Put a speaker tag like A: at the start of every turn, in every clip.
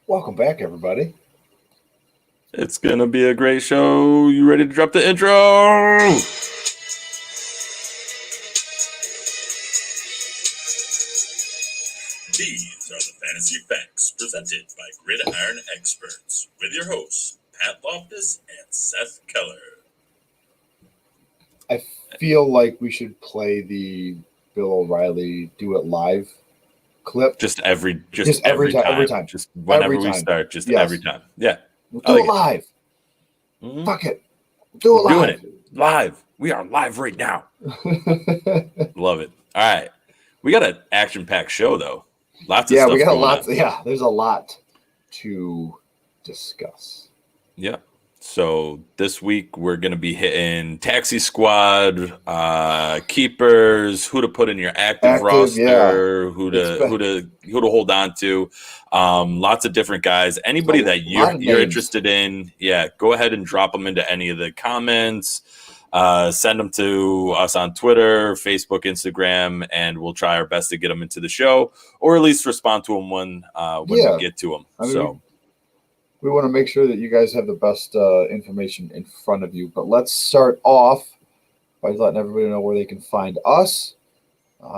A: Welcome back, everybody.
B: It's going to be a great show. You ready to drop the intro?
C: These are the Fantasy Facts presented by Gridiron Experts with your hosts, Pat Loftus and Seth Keller.
A: I feel like we should play the Bill O'Reilly Do It Live clip.
B: Just every time.
A: Just
B: whenever
A: every
B: we
A: time.
B: start, just
A: Yes.
B: every time. Yeah.
A: We'll do it live.
B: Mhm.
A: Fuck it. Do it
B: We're doing
A: live.
B: it live. We are live right now. Love it. All right. We got an action-packed show, though. Lots of stuff
A: we got
B: going
A: lots.
B: on.
A: Yeah, there's a lot to discuss.
B: Yeah. So this week we're going to be hitting Taxi Squad, keepers, who to put in your active roster, who to hold on to. Lots of different guys. Anybody that you're interested in, go ahead and drop them into any of the comments. Send them to us on Twitter, Facebook, Instagram, and we'll try our best to get them into the show, or at least respond to them when we get to them.
A: We want to make sure that you guys have the best information in front of you. But let's start off by letting everybody know where they can find us.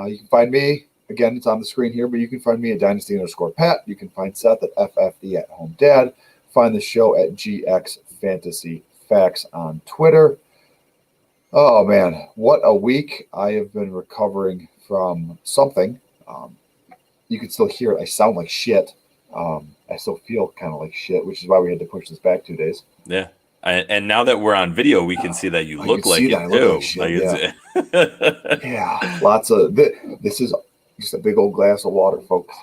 A: You can find me. Again, it's on the screen here, but you can find me at Dynasty_Pat. You can find Seth at FFD at Home Dad. Find the show at GX Fantasy Facts on Twitter. Oh, man, what a week. I have been recovering from something. You can still hear it. I sound like shit. I still feel kind of like shit, which is why we had to push this back 2 days.
B: Yeah. And now that we're on video, we can see that you look like it too.
A: Yeah, lots of this is just a big old glass of water, folks.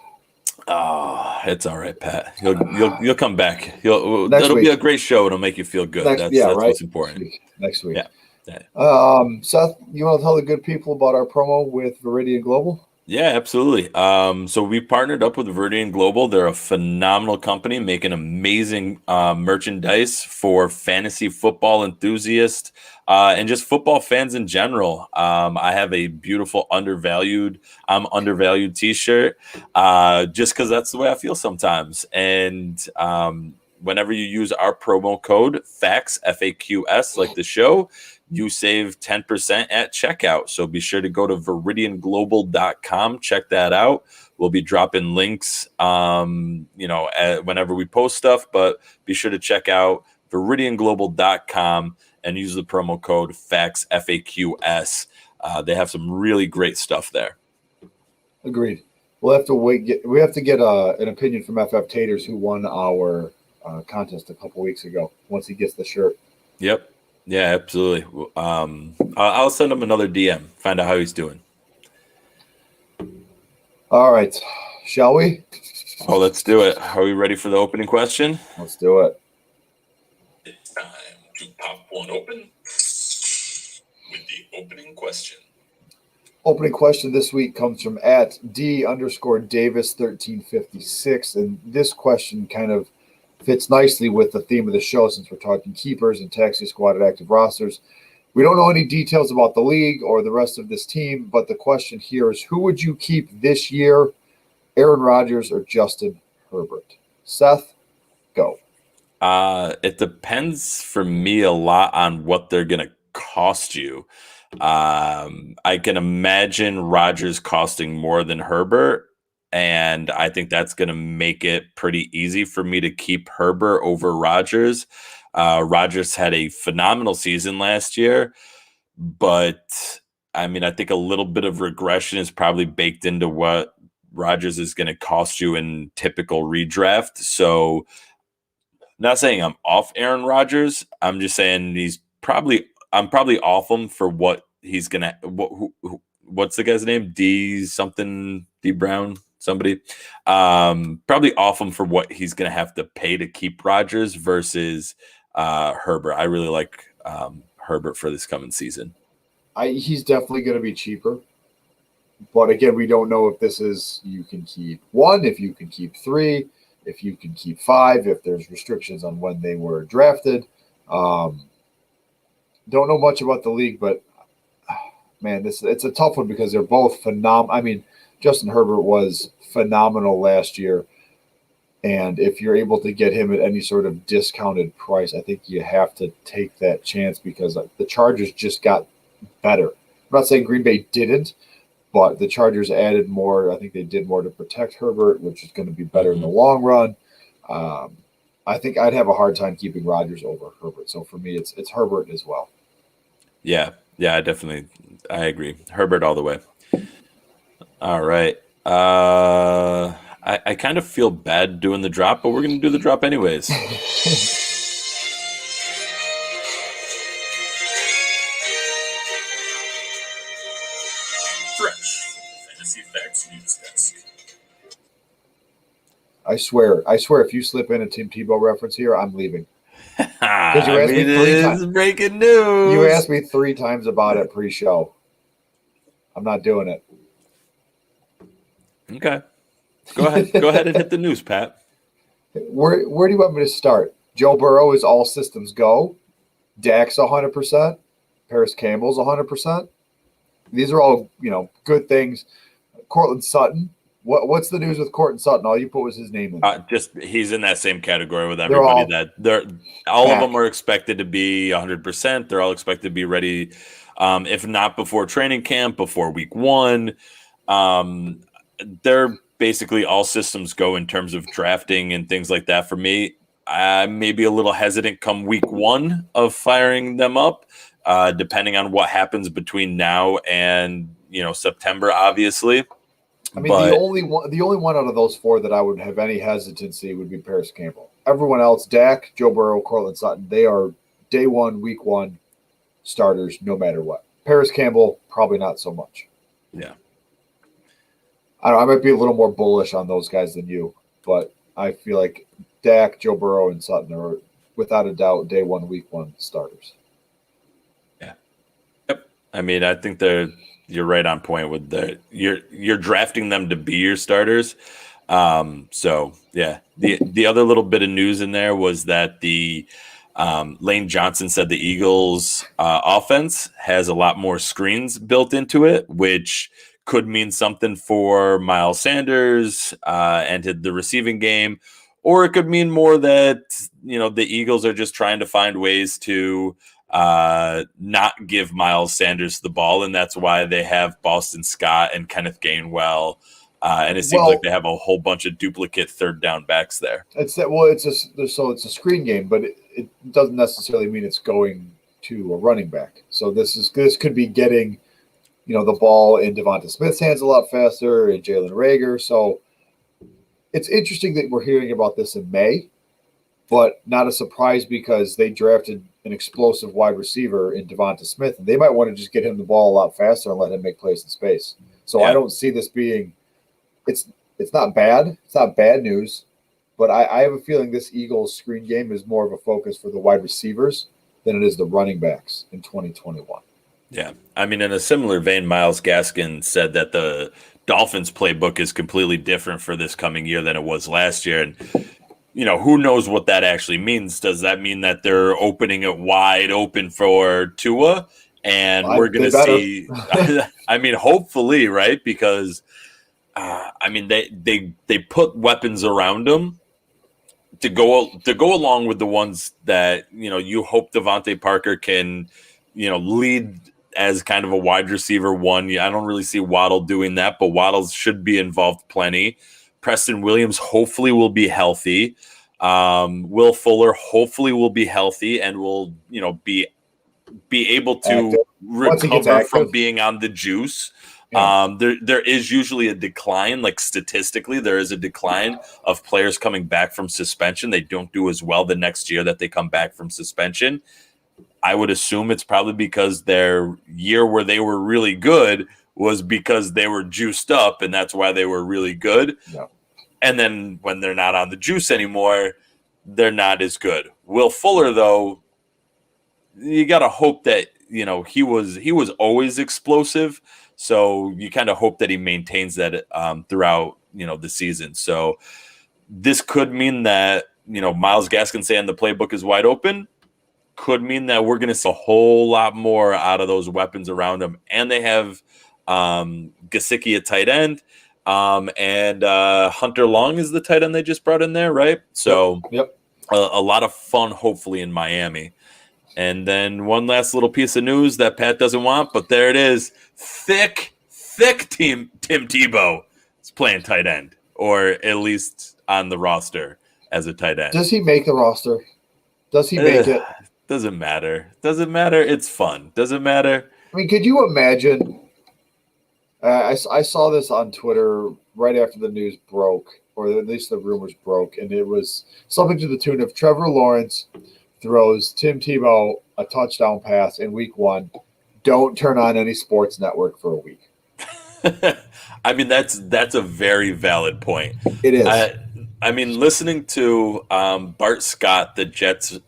B: Oh, it's all right, Pat. You'll come back. It'll be a great show. It'll make you feel good. That's what's important.
A: Next week.
B: Yeah.
A: Seth, you want to tell the good people about our promo with Viridian Global?
B: Yeah, absolutely. So we partnered up with Viridian Global. They're a phenomenal company making amazing merchandise for fantasy football enthusiasts and just football fans in general. I have a beautiful undervalued t-shirt just because that's the way I feel sometimes. And whenever you use our promo code FAQS, FAQS, like the show, you save 10% at checkout. So be sure to go to ViridianGlobal.com. Check that out. We'll be dropping links, whenever we post stuff, but be sure to check out ViridianGlobal.com and use the promo code FAQS, FAQS. They have some really great stuff there.
A: Agreed. We'll have to wait. We have to get an opinion from FF Taters, who won our contest a couple weeks ago, once he gets the shirt.
B: Yep. Yeah, absolutely. I'll send him another DM, find out how he's doing.
A: All right. Shall we?
B: Oh, let's do it. Are we ready for the opening question?
A: Let's do it.
C: It's time to pop one open with the opening question.
A: Opening question this week comes from at D_Davis1356. And this question kind of fits nicely with the theme of the show, since we're talking keepers and taxi squad at active rosters. We don't know any details about the league or the rest of this team, but the question here is, who would you keep this year, Aaron Rodgers or Justin Herbert? Seth, go.
B: It depends for me a lot on what they're going to cost you. I can imagine Rodgers costing more than Herbert, and I think that's going to make it pretty easy for me to keep Herbert over Rodgers. Rodgers had a phenomenal season last year, but I mean, I think a little bit of regression is probably baked into what Rodgers is going to cost you in typical redraft. So, not saying I'm off Aaron Rodgers. I'm just saying I'm probably off him for what he's gonna. What's the guy's name? D Brown. Somebody. Probably off him for what he's gonna have to pay to keep Rodgers versus Herbert. I really like Herbert for this coming season.
A: He's definitely going to be cheaper. But again, we don't know if this is you can keep 1, if you can keep 3, if you can keep 5, if there's restrictions on when they were drafted. Don't know much about the league, but man, it's a tough one because they're both phenomenal. I mean, Justin Herbert was phenomenal last year. And if you're able to get him at any sort of discounted price, I think you have to take that chance because the Chargers just got better. I'm not saying Green Bay didn't, but the Chargers added more. I think they did more to protect Herbert, which is going to be better in the long run. I think I'd have a hard time keeping Rodgers over Herbert. So for me, it's Herbert as well.
B: Yeah, I agree. Herbert all the way. All right. I kind of feel bad doing the drop, but we're going to do the drop anyways.
C: Fresh from the Fantasy Facts News Desk.
A: I swear, if you slip in a Tim Tebow reference here, I'm leaving.
B: Because
A: you asked me 3 times.
B: Breaking news.
A: You asked me 3 times about it pre-show. I'm not doing it.
B: Okay. Go ahead and hit the news, Pat.
A: Where do you want me to start? Joe Burrow is all systems go. Dak's 100%. Paris Campbell's 100%. These are all, good things. Cortland Sutton. What's the news with Cortland Sutton? All you put was his name in.
B: Just he's in that same category with everybody. All of them are expected to be 100%. They're all expected to be ready, if not before training camp, before week 1. They're basically all systems go in terms of drafting and things like that. For me, I may be a little hesitant come week 1 of firing them up, depending on what happens between now and September, obviously.
A: I mean, the only one out of those 4 that I would have any hesitancy would be Paris Campbell. Everyone else, Dak, Joe Burrow, Cortland Sutton, they are day 1, week 1 starters no matter what. Paris Campbell, probably not so much.
B: Yeah.
A: I might be a little more bullish on those guys than you, but I feel like Dak, Joe Burrow, and Sutton are without a doubt day 1, week 1 starters.
B: Yeah. Yep. I mean, I think you're right on point with you're drafting them to be your starters. So yeah, the other little bit of news in there was that the Lane Johnson said the Eagles offense has a lot more screens built into it, which could mean something for Miles Sanders and the receiving game, or it could mean more that the Eagles are just trying to find ways to not give Miles Sanders the ball, and that's why they have Boston Scott and Kenneth Gainwell, and it seems like they have a whole bunch of duplicate third down backs there.
A: It's a screen game, but it doesn't necessarily mean it's going to a running back. So this could be getting the ball in Devonta Smith's hands a lot faster, and Jalen Reagor. So it's interesting that we're hearing about this in May, but not a surprise because they drafted an explosive wide receiver in Devonta Smith, and they might want to just get him the ball a lot faster and let him make plays in space. So yeah. I don't see this being it's not bad. It's not bad news, but I have a feeling this Eagles screen game is more of a focus for the wide receivers than it is the running backs in 2021.
B: Yeah. I mean, in a similar vein, Myles Gaskin said that the Dolphins playbook is completely different for this coming year than it was last year. And, who knows what that actually means? Does that mean that they're opening it wide open for Tua? And we're going to see, I mean, hopefully, right? Because, they put weapons around him to go along with the ones that, you hope Devontae Parker can, lead as kind of a wide receiver one. I don't really see Waddle doing that, but Waddle should be involved plenty. Preston Williams hopefully will be healthy. Will Fuller hopefully will be healthy and will, be able to recover from being on the juice. Yeah. There is usually a decline, like statistically, there is a decline of players coming back from suspension. They don't do as well the next year that they come back from suspension. I would assume it's probably because their year where they were really good was because they were juiced up, and that's why they were really good.
A: Yeah.
B: And then when they're not on the juice anymore, they're not as good. Will Fuller, though, you got to hope that, he was always explosive. So you kind of hope that he maintains that throughout, the season. So this could mean that, Myles Gaskin saying the playbook is wide open could mean that we're going to see a whole lot more out of those weapons around him. And they have Gesicki at tight end. And Hunter Long is the tight end they just brought in there, right? So
A: yep.
B: A lot of fun, hopefully, in Miami. And then one last little piece of news that Pat doesn't want, but there it is. Thick Tim Tebow is playing tight end, or at least on the roster as a tight end.
A: Does he make the roster? Does he make it?
B: Doesn't matter. Doesn't matter. It's fun. Doesn't matter.
A: I mean, could you imagine? I saw this on Twitter right after the news broke, or at least the rumors broke, and it was something to the tune of Trevor Lawrence throws Tim Tebow a touchdown pass in week 1. Don't turn on any sports network for a week.
B: I mean, that's a very valid point.
A: It is.
B: I mean, listening to Bart Scott, the Jets,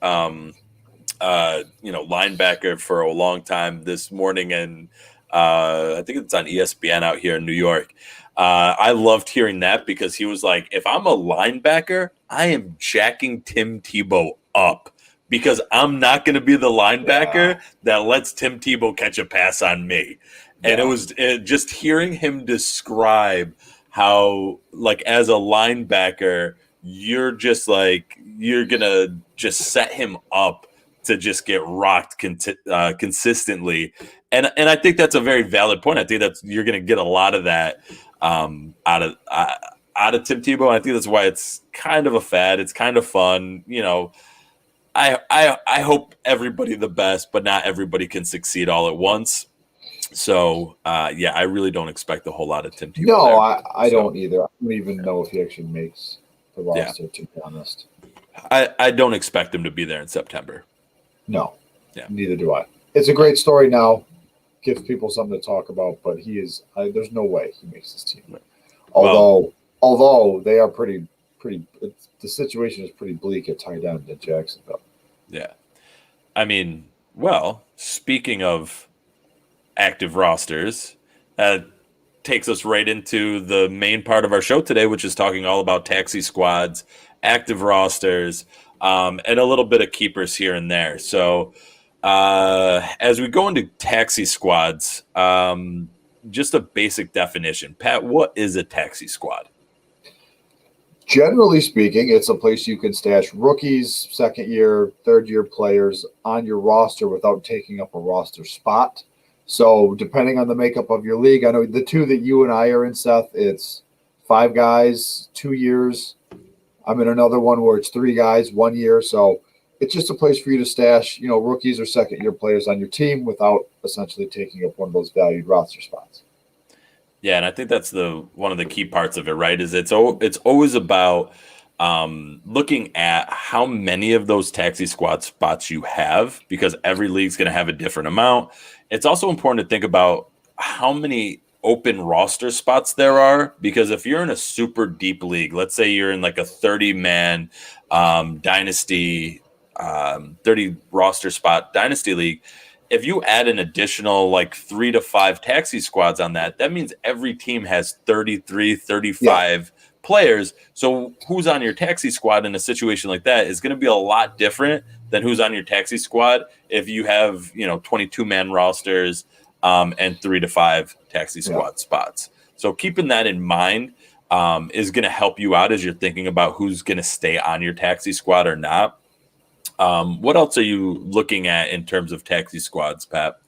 B: linebacker for a long time this morning, and I think it's on ESPN out here in New York. I loved hearing that because he was like, if I'm a linebacker, I am jacking Tim Tebow up because I'm not going to be the linebacker that lets Tim Tebow catch a pass on me. And it was just hearing him describe how, like, as a linebacker, you're just like, you're going to just set him up to just get rocked consistently. And I think that's a very valid point. I think that you're going to get a lot of that out of Tim Tebow. I think that's why it's kind of a fad. It's kind of fun. I hope everybody the best, but not everybody can succeed all at once. So, I really don't expect a whole lot of Tim Tebow.
A: No, I don't either. I don't even know if he actually makes the roster, to be honest.
B: I don't expect him to be there in September.
A: No, neither do I. It's a great story now. Gives people something to talk about, but he is. There's no way he makes this team. Although they are pretty. The situation is pretty bleak at tight end in Jacksonville.
B: Yeah, I mean, speaking of active rosters, that takes us right into the main part of our show today, which is talking all about taxi squads, active rosters, and a little bit of keepers here and there. So as we go into taxi squads, just a basic definition. Pat, what is a taxi squad?
A: Generally speaking, it's a place you can stash rookies, second-year, third-year players on your roster without taking up a roster spot. So depending on the makeup of your league, I know the two that you and I are in, Seth, it's 5 guys, 2 years. I'm in another one where it's 3 guys, 1 year. So it's just a place for you to stash, rookies or second-year players on your team without essentially taking up one of those valued roster spots.
B: Yeah, and I think that's one of the key parts of it, right? Is it's always about looking at how many of those taxi squad spots you have, because every league's going to have a different amount. It's also important to think about how many open roster spots there are, because if you're in a super deep league, let's say you're in like a 30-man dynasty, 30 roster spot dynasty league, if you add an additional like 3 to 5 taxi squads on that means every team has 33, 35 players. So who's on your taxi squad in a situation like that is going to be a lot different than who's on your taxi squad if you have, 22-man rosters and 3 to 5 taxi squad spots. So keeping that in mind is going to help you out as you're thinking about who's going to stay on your taxi squad or not. What else are you looking at in terms of taxi squads, Pat?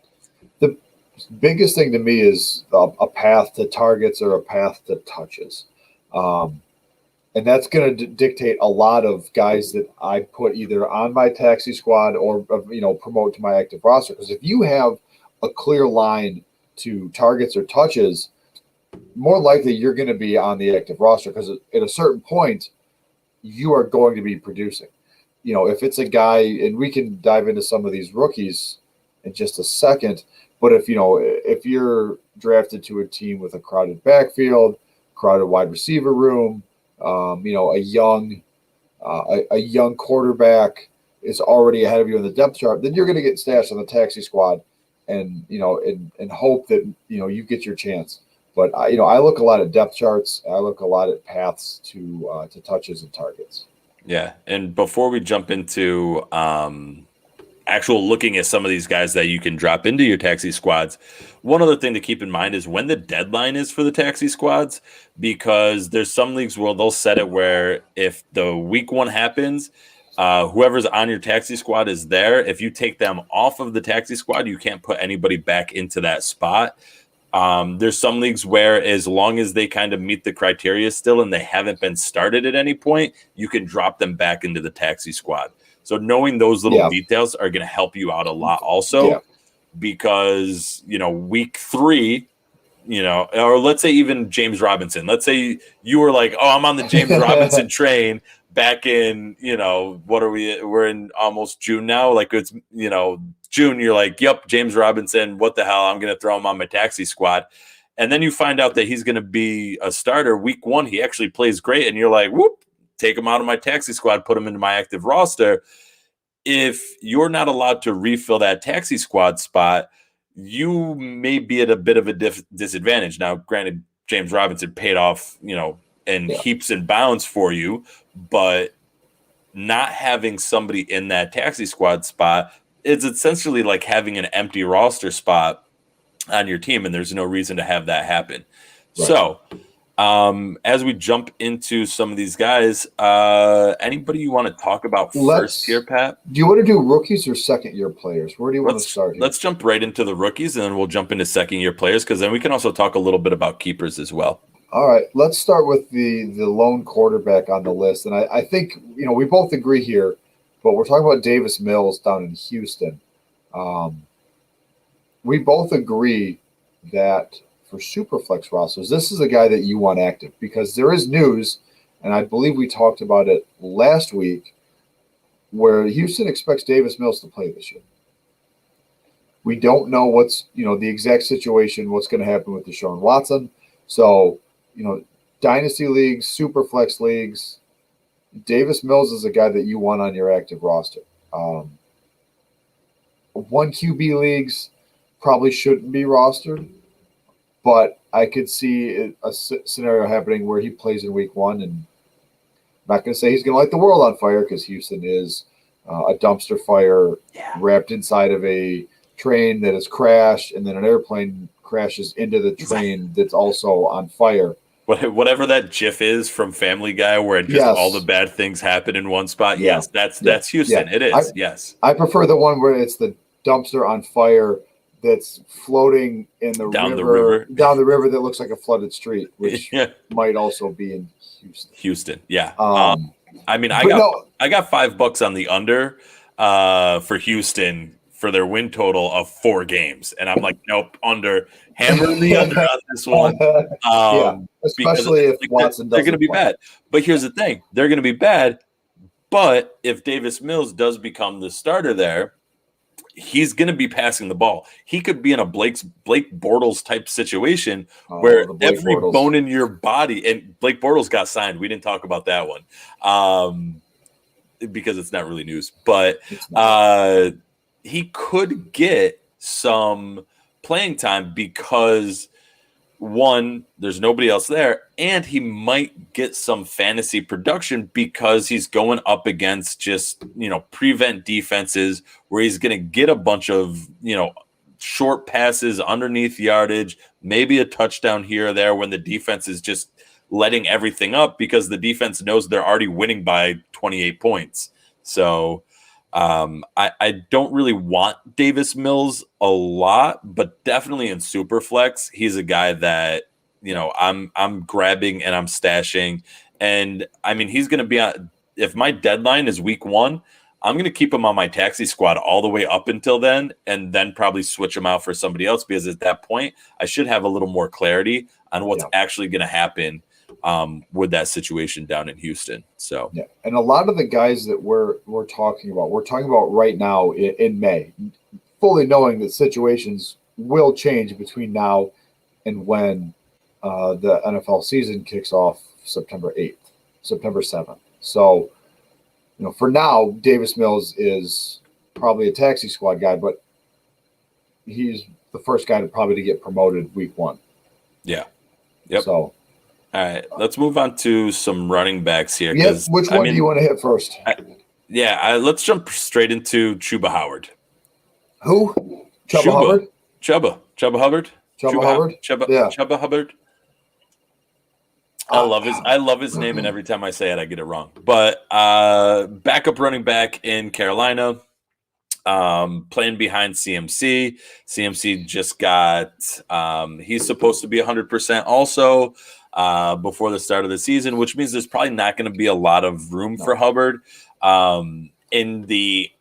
A: biggest thing to me is a path to targets or a path to touches. And that's going to dictate a lot of guys that I put either on my taxi squad or, promote to my active roster. Because if you have a clear line to targets or touches, more likely you're going to be on the active roster, because at a certain point, you are going to be producing. If it's a guy, and we can dive into some of these rookies in just a second, but if you're drafted to a team with a crowded backfield, crowded wide receiver room, a young quarterback is already ahead of you in the depth chart, then you're going to get stashed on the taxi squad, and hope that you get your chance. But I look a lot at depth charts. I look a lot at paths to touches and targets.
B: Yeah, and before we jump into actual looking at some of these guys that you can drop into your taxi squads, one other thing to keep in mind is when the deadline is for the taxi squads, because there's some leagues where they'll set it where if the week one happens, whoever's on your taxi squad is there. If you take them off of the taxi squad, you can't put anybody back into that spot. There's some leagues where as long as they kind of meet the criteria still and they haven't been started at any point, you can drop them back into the taxi squad. So knowing those little details are going to help you out a lot also, because, week 3, or let's say even James Robinson, let's say you were like, oh, I'm on the James Robinson train back in, we're in almost June now. Like it's, June, you're like, yep, James Robinson, what the hell? I'm going to throw him on my taxi squad. And then you find out that he's going to be a starter week 1. He actually plays great. And you're like, whoop, take him out of my taxi squad, put him into my active roster. If you're not allowed to refill that taxi squad spot, you may be at a bit of a disadvantage. Now, granted, James Robinson paid off, in heaps and bounds for you, but not having somebody in that taxi squad spot is essentially like having an empty roster spot on your team, and there's no reason to have that happen. Right. So, as we jump into some of these guys, anybody you want to talk about first here, Pat?
A: Do you want to do rookies or second-year players? Where do you want to start here?
B: Let's jump right into the rookies, and then we'll jump into second-year players, because then we can also talk a little bit about keepers as well.
A: All right, let's start with the lone quarterback on the list. And I think, we both agree here, but we're talking about Davis Mills down in Houston. We both agree that for Superflex rosters, this is a guy that you want active, because there is news, and I believe we talked about it last week, where Houston expects Davis Mills to play this year. We don't know what's, the exact situation, what's going to happen with Deshaun Watson. So, dynasty leagues, Superflex leagues, Davis Mills is a guy that you want on your active roster. 1 QB leagues probably shouldn't be rostered, but I could see a scenario happening where he plays in week 1, and I'm not going to say he's going to light the world on fire, because Houston is a dumpster fire wrapped inside of a train that has crashed, and then an airplane crashes into the train that's also on fire.
B: Whatever that GIF is from Family Guy, where just all the bad things happen in one spot. Yes, that's Houston. Yeah. It is. Yes,
A: I prefer the one where it's the dumpster on fire that's floating in the down the river that looks like a flooded street, which might also be in Houston.
B: Houston, yeah. I got $5 on the under for Houston for their win total of 4 games, and I'm like, nope, under. Hammering the under on this one.
A: Especially if Watson doesn't.
B: They're going to be bad. But here's the thing. They're going to be bad, but if Davis Mills does become the starter there, he's going to be passing the ball. He could be in a Blake Bortles type situation where every bone in your body, and Blake Bortles got signed. We didn't talk about that one because it's not really news, but he could get some playing time because, one, there's nobody else there, and he might get some fantasy production because he's going up against just, prevent defenses where he's going to get a bunch of, short passes underneath yardage, maybe a touchdown here or there when the defense is just letting everything up because the defense knows they're already winning by 28 points. So I don't really want Davis Mills a lot, but definitely in Superflex, he's a guy that I'm grabbing and I'm stashing. And I mean, he's going to be on. If my deadline is week 1, I'm going to keep him on my taxi squad all the way up until then, and then probably switch him out for somebody else because at that point, I should have a little more clarity on what's actually going to happen with that situation down in Houston. So
A: yeah, and a lot of the guys that we're talking about right now in May, fully knowing that situations will change between now and when the NFL season kicks off September 8th, September 7th. So, for now, Davis Mills is probably a taxi squad guy, but he's the first guy to get promoted week 1.
B: Yeah. Yep.
A: So,
B: all right, let's move on to some running backs here.
A: Yep. Which one do you want to hit first?
B: Let's jump straight into Chuba Howard.
A: Who? Chuba Hubbard?
B: Chuba Hubbard?
A: Chuba Hubbard?
B: Chuba Hubbard. I love his name, and every time I say it, I get it wrong. But backup running back in Carolina, playing behind CMC. CMC just got he's supposed to be 100% also before the start of the season, which means there's probably not going to be a lot of room for Hubbard in the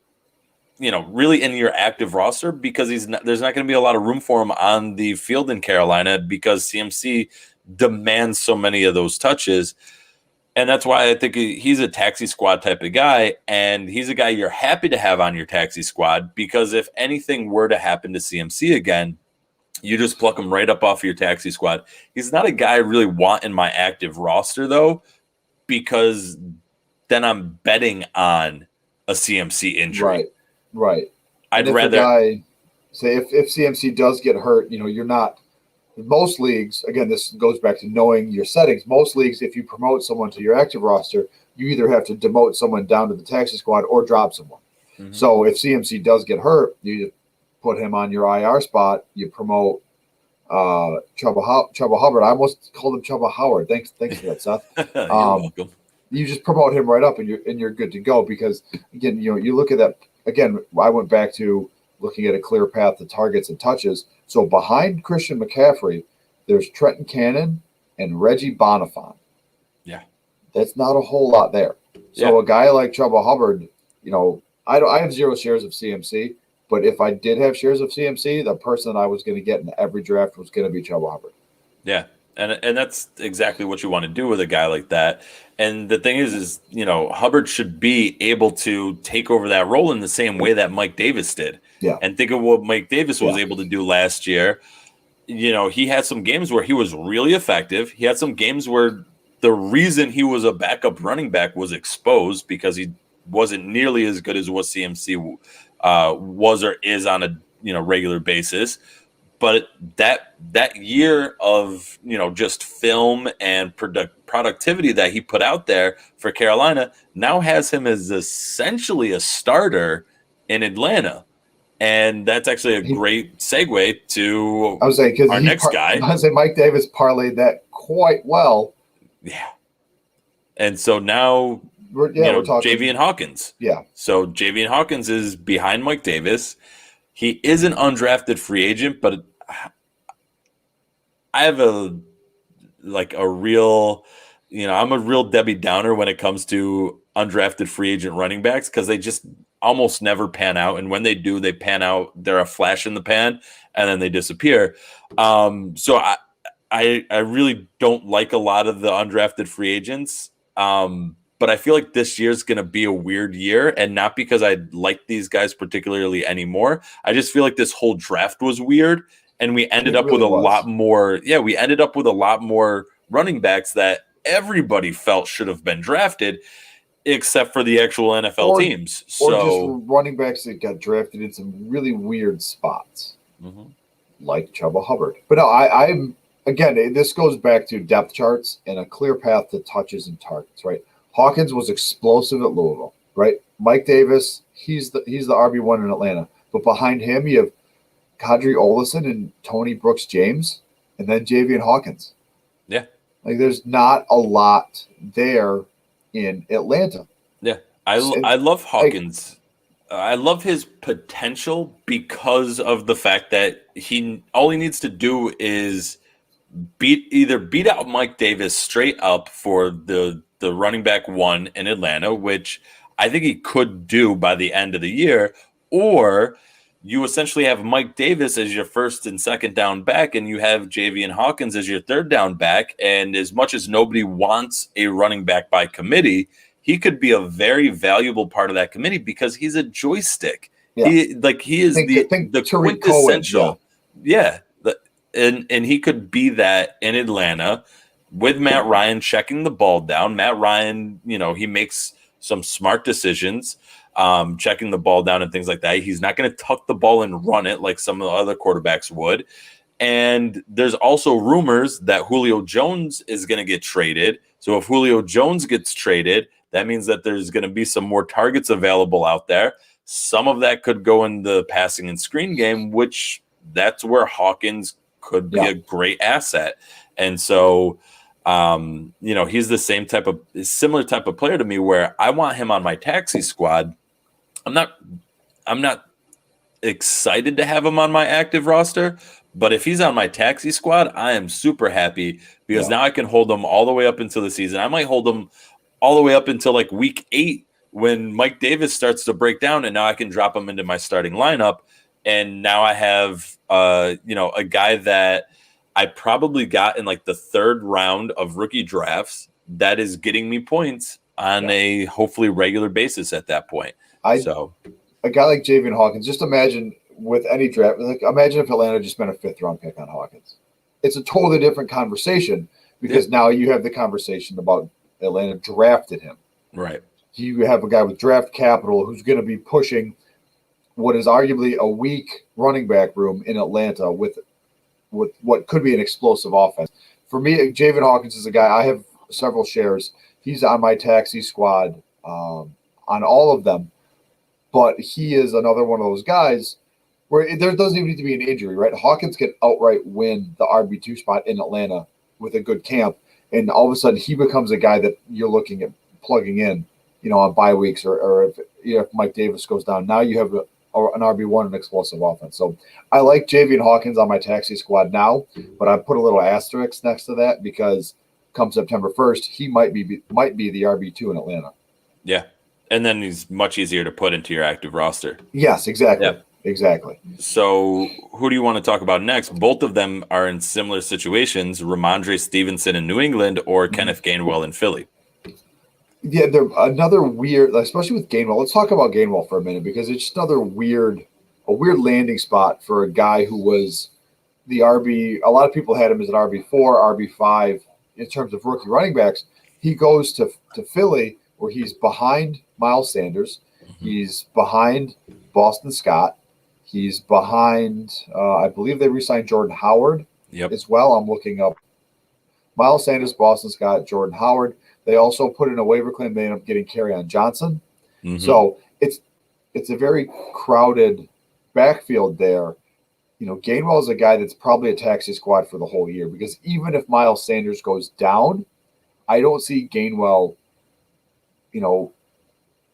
B: really in your active roster because there's not going to be a lot of room for him on the field in Carolina because CMC demands so many of those touches. And that's why I think he's a taxi squad type of guy. And he's a guy you're happy to have on your taxi squad because if anything were to happen to CMC again, you just pluck him right up off of your taxi squad. He's not a guy I really want in my active roster, though, because then I'm betting on a CMC injury.
A: Right.
B: I'd rather
A: say if CMC does get hurt, you're not. Most leagues, again, this goes back to knowing your settings. Most leagues, if you promote someone to your active roster, you either have to demote someone down to the taxi squad or drop someone. Mm-hmm. So if CMC does get hurt, you put him on your IR spot. You promote Chuba Hubbard. I almost called him Chuba Howard. Thanks for that, Seth.
B: You're welcome.
A: You just promote him right up, and you're good to go. Because again, you look at that again. I went back to looking at a clear path to targets and touches. So behind Christian McCaffrey, there's Trenton Cannon and Reggie Bonifant.
B: Yeah.
A: That's not a whole lot there. So a guy like Chuba Hubbard, I have 0 shares of CMC, but if I did have shares of CMC, the person I was going to get in every draft was going to be Chuba Hubbard.
B: Yeah. And that's exactly what you want to do with a guy like that. And the thing is Hubbard should be able to take over that role in the same way that Mike Davis did.
A: Yeah.
B: And think of what Mike Davis was able to do last year. He had some games where he was really effective. He had some games where the reason he was a backup running back was exposed because he wasn't nearly as good as what CMC was or is on a regular basis. But that year of just film and productivity that he put out there for Carolina now has him as essentially a starter in Atlanta, and that's actually a great segue to our next guy.
A: I was saying Mike Davis parlayed that quite well.
B: Yeah, and so now we're talking Javian Hawkins.
A: Yeah,
B: so Javian Hawkins is behind Mike Davis. He is an undrafted free agent, but I have a real, I'm a real Debbie Downer when it comes to undrafted free agent running backs because they just almost never pan out. And when they do, they pan out. They're a flash in the pan and then they disappear. So I really don't like a lot of the undrafted free agents. But I feel like this year's going to be a weird year, and not because I like these guys particularly anymore. I just feel like this whole draft was weird, and we ended up with a lot more. Yeah, we ended up with a lot more running backs that everybody felt should have been drafted, except for the actual NFL teams.
A: Or just running backs that got drafted in some really weird spots, like Chuba Hubbard. But no, I'm again. This goes back to depth charts and a clear path to touches and targets, right? Hawkins was explosive at Louisville, right? Mike Davis, he's the RB1 in Atlanta. But behind him, you have Kadri Olison and Tony Brooks-James, and then Javian Hawkins.
B: Yeah.
A: There's not a lot there in Atlanta.
B: Yeah. I love Hawkins. I love his potential because of the fact that all he needs to do is beat out Mike Davis straight up for the running back one in Atlanta, which I think he could do by the end of the year, or you essentially have Mike Davis as your first and second down back, and you have Javian Hawkins as your third down back. And as much as nobody wants a running back by committee, he could be a very valuable part of that committee because he's a joystick.
A: Yeah.
B: He is the
A: Tariq
B: quintessential.
A: Cohen,
B: yeah. And he could be that in Atlanta with Matt Ryan checking the ball down. Matt Ryan, he makes some smart decisions, checking the ball down and things like that. He's not going to tuck the ball and run it like some of the other quarterbacks would. And there's also rumors that Julio Jones is going to get traded. So if Julio Jones gets traded, that means that there's going to be some more targets available out there. Some of that could go in the passing and screen game, which that's where Hawkins could be a great asset. And so, he's the similar type of player to me where I want him on my taxi squad. I'm not excited to have him on my active roster, but if he's on my taxi squad, I am super happy because now I can hold him all the way up until the season. I might hold him all the way up until like week 8 when Mike Davis starts to break down, and now I can drop him into my starting lineup. And now I have, a guy that I probably got in like the 3rd round of rookie drafts that is getting me points on a hopefully regular basis at that point. A
A: guy like Javian Hawkins, just imagine with any draft, imagine if Atlanta just spent a 5th round pick on Hawkins. It's a totally different conversation because now you have the conversation about Atlanta drafted him.
B: Right.
A: You have a guy with draft capital who's going to be pushing what is arguably a weak running back room in Atlanta with what could be an explosive offense. For me, Javian Hawkins is a guy, I have several shares. He's on my taxi squad on all of them, but he is another one of those guys where there doesn't even need to be an injury, right? Hawkins can outright win the RB2 spot in Atlanta with a good camp, and all of a sudden he becomes a guy that you're looking at plugging in, on bye weeks or if Mike Davis goes down. Now you have an RB1 and explosive offense. So I like Javian Hawkins on my taxi squad now, but I put a little asterisk next to that because come September 1st, he might be the RB2 in Atlanta.
B: Yeah. And then he's much easier to put into your active roster.
A: Yes, exactly. Yep. Exactly.
B: So who do you want to talk about next? Both of them are in similar situations, Ramondre Stevenson in New England or Kenneth Gainwell in Philly.
A: Yeah, they're another weird, especially with Gainwell. Let's talk about Gainwell for a minute because it's just a weird landing spot for a guy who was the RB. A lot of people had him as an RB4, RB5 in terms of rookie running backs. He goes to Philly where he's behind Miles Sanders. He's behind Boston Scott. He's behind, I believe they re-signed Jordan Howard as well. I'm looking up Miles Sanders, Boston Scott, Jordan Howard. They also put in a waiver claim. They end up getting Kerryon Johnson. Mm-hmm. So it's a very crowded backfield there. Gainwell is a guy that's probably a taxi squad for the whole year because even if Miles Sanders goes down, I don't see Gainwell,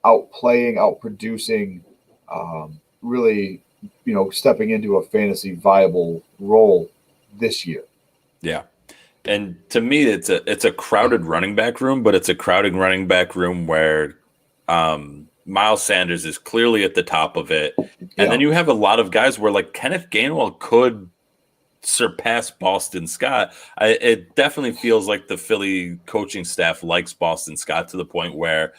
A: outproducing, really, stepping into a fantasy viable role this year.
B: Yeah. And to me, it's a crowded running back room, but it's a crowded running back room where Miles Sanders is clearly at the top of it. And then you have a lot of guys where like Kenneth Gainwell could surpass Boston Scott. It definitely feels like the Philly coaching staff likes Boston Scott to the point where,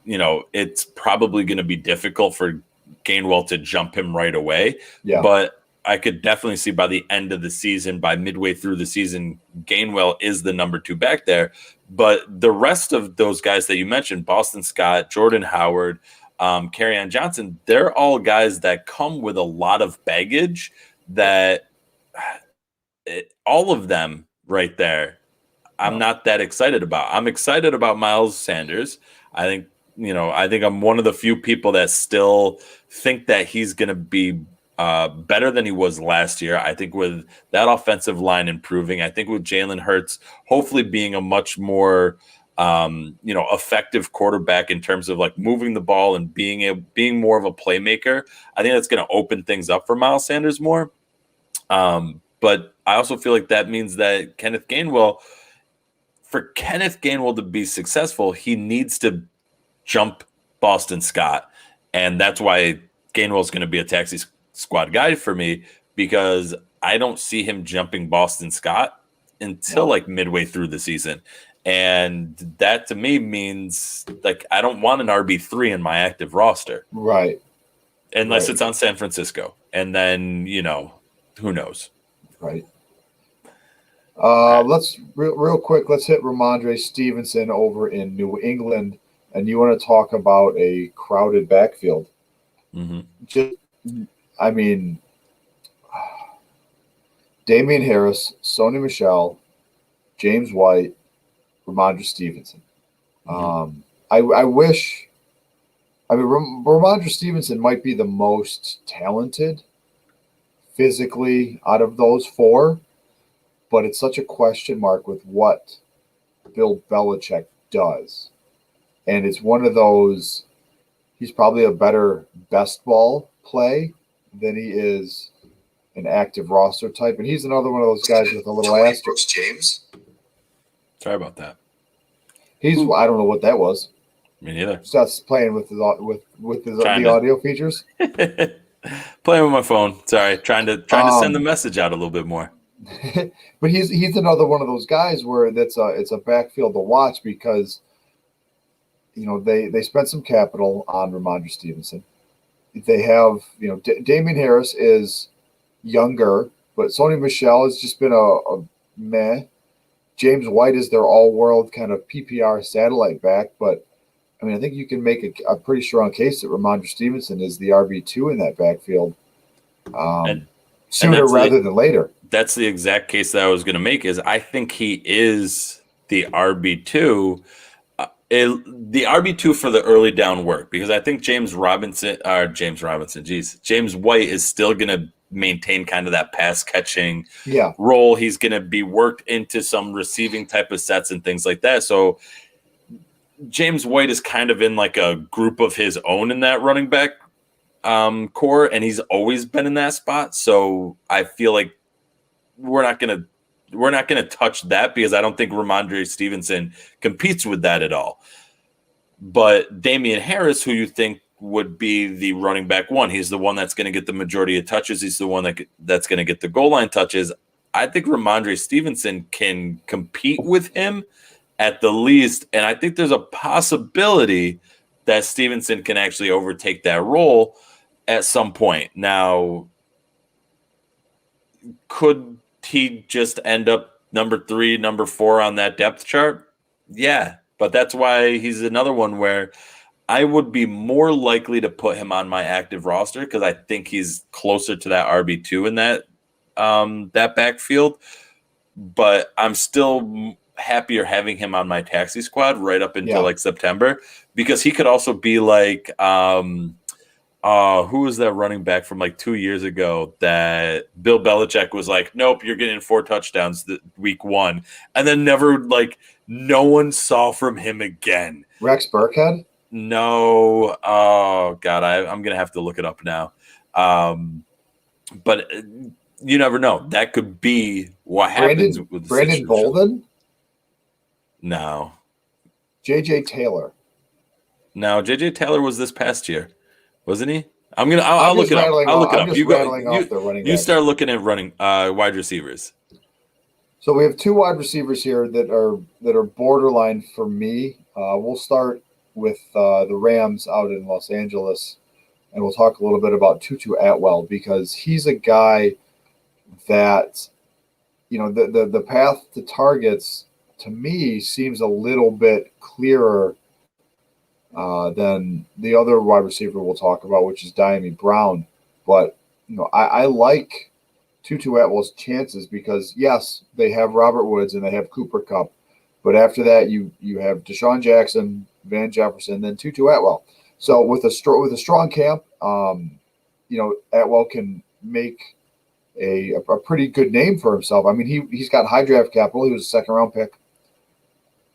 B: it's probably going to be difficult for Gainwell to jump him right away. Yeah. But I could definitely see by the end of the season, by midway through the season, Gainwell is the number 2 back there. But the rest of those guys that you mentioned, Boston Scott, Jordan Howard, Kerryon Johnson, they're all guys that come with a lot of baggage that all of them right there, I'm not that excited about. I'm excited about Miles Sanders. I think I'm one of the few people that still think that he's going to be better than he was last year. I think with that offensive line improving, I think with Jalen Hurts hopefully being a much more effective quarterback in terms of like moving the ball and being more of a playmaker. I think that's going to open things up for Miles Sanders more. But I also feel like that means that for Kenneth Gainwell to be successful, he needs to jump Boston Scott. And that's why Gainwell is going to be a taxi squad guy for me, because I don't see him jumping Boston Scott until like midway through the season. And that to me means like I don't want an RB3 in my active roster.
A: Right.
B: Unless it's on San Francisco. And then, who knows?
A: Right. Let's real quick. Let's hit Ramondre Stevenson over in New England, and you want to talk about a crowded backfield.
B: Mm-hmm.
A: Damian Harris, Sony Michel, James White, Ramondre Stevenson.
B: Mm-hmm.
A: Ramondre Stevenson might be the most talented physically out of those four, but it's such a question mark with what Bill Belichick does. And it's one of those, he's probably a better best ball play than he is an active roster type. And he's another one of those guys with a little asterisk.
C: James.
B: Sorry about that.
A: I don't know what that was.
B: Me neither.
A: Just playing with the audio features.
B: Playing with my phone. Sorry, trying to send the message out a little bit more.
A: But he's another one of those guys where it's a backfield to watch because they spent some capital on Ramondre Stevenson. They have Damian Harris is younger, but Sony Michel has just been a meh. James White is their all-world kind of PPR satellite back, but I think you can make a pretty strong case that Ramondre Stevenson is the RB2 in that backfield sooner rather than later.
B: That's the exact case that I was going to make. Is I think he is the RB2, the RB2 for the early down work, because I think James White is still going to maintain kind of that pass catching role. He's going to be worked into some receiving type of sets and things like that. So James White is kind of in like a group of his own in that running back core, and he's always been in that spot. So I feel like we're not gonna touch that because I don't think Ramondre Stevenson competes with that at all. But Damian Harris, who you think would be the running back one, he's the one that's going to get the majority of touches. He's the one that's going to get the goal line touches. I think Ramondre Stevenson can compete with him at the least, and I think there's a possibility that Stevenson can actually overtake that role at some point. Now, could he just end up number 3, number 4 on that depth chart? Yeah, but that's why he's another one where I would be more likely to put him on my active roster because I think he's closer to that RB2 in that backfield. But I'm still happier having him on my taxi squad right up until like September, because he could also be like who was that running back from like 2 years ago that Bill Belichick was like, nope, you're getting 4 touchdowns week 1, and then never, like, no one saw from him again.
A: Rex Burkhead?
B: No. Oh God, I'm gonna have to look it up now. But you never know. That could be what happens with
A: Brandon Bolden.
B: No.
A: JJ Taylor.
B: No, JJ Taylor was this past year, wasn't he? I'll look it up. I'll look it up. You start looking at running wide receivers.
A: So we have 2 wide receivers here that are borderline for me. We'll start with the Rams out in Los Angeles, and we'll talk a little bit about Tutu Atwell, because he's a guy that, the path to targets to me seems a little bit clearer than the other wide receiver we'll talk about, which is Dyami Brown. But I like Tutu Atwell's chances because yes, they have Robert Woods and they have Cooper Kupp, but after that you have Deshaun Jackson, Van Jefferson, then Tutu Atwell. So with a strong camp, Atwell can make a pretty good name for himself. I mean, he's got high draft capital. He was a 2nd round pick.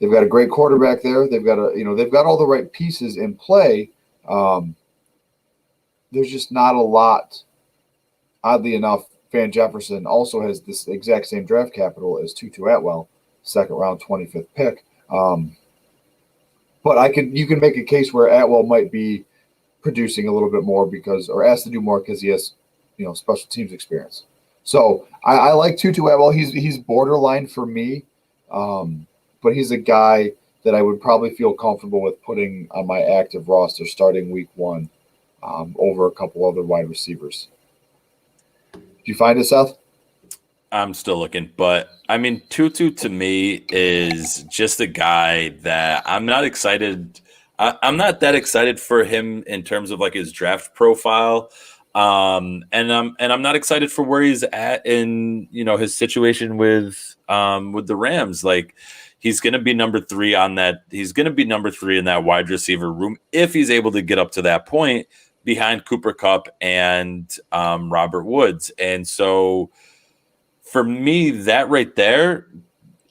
A: They've got a great quarterback there. They've got they've got all the right pieces in play. There's just not a lot. Oddly enough, Van Jefferson also has this exact same draft capital as Tutu Atwell, second round, 25th pick. But you can make a case where Atwell might be producing a little bit more or asked to do more because he has, special teams experience. So I like Tutu Atwell. He's borderline for me, but he's a guy that I would probably feel comfortable with putting on my active roster starting week 1 over a couple other wide receivers. Did you find it, Seth?
B: I'm still looking, but I mean, Tutu to me is just a guy that I'm not excited. I'm not that excited for him in terms of like his draft profile, and I'm not excited for where he's at in his situation with the Rams. Like he's going to be number 3 on that. He's going to be number 3 in that wide receiver room if he's able to get up to that point behind Cooper Kupp and Robert Woods, and so. For me, that right there,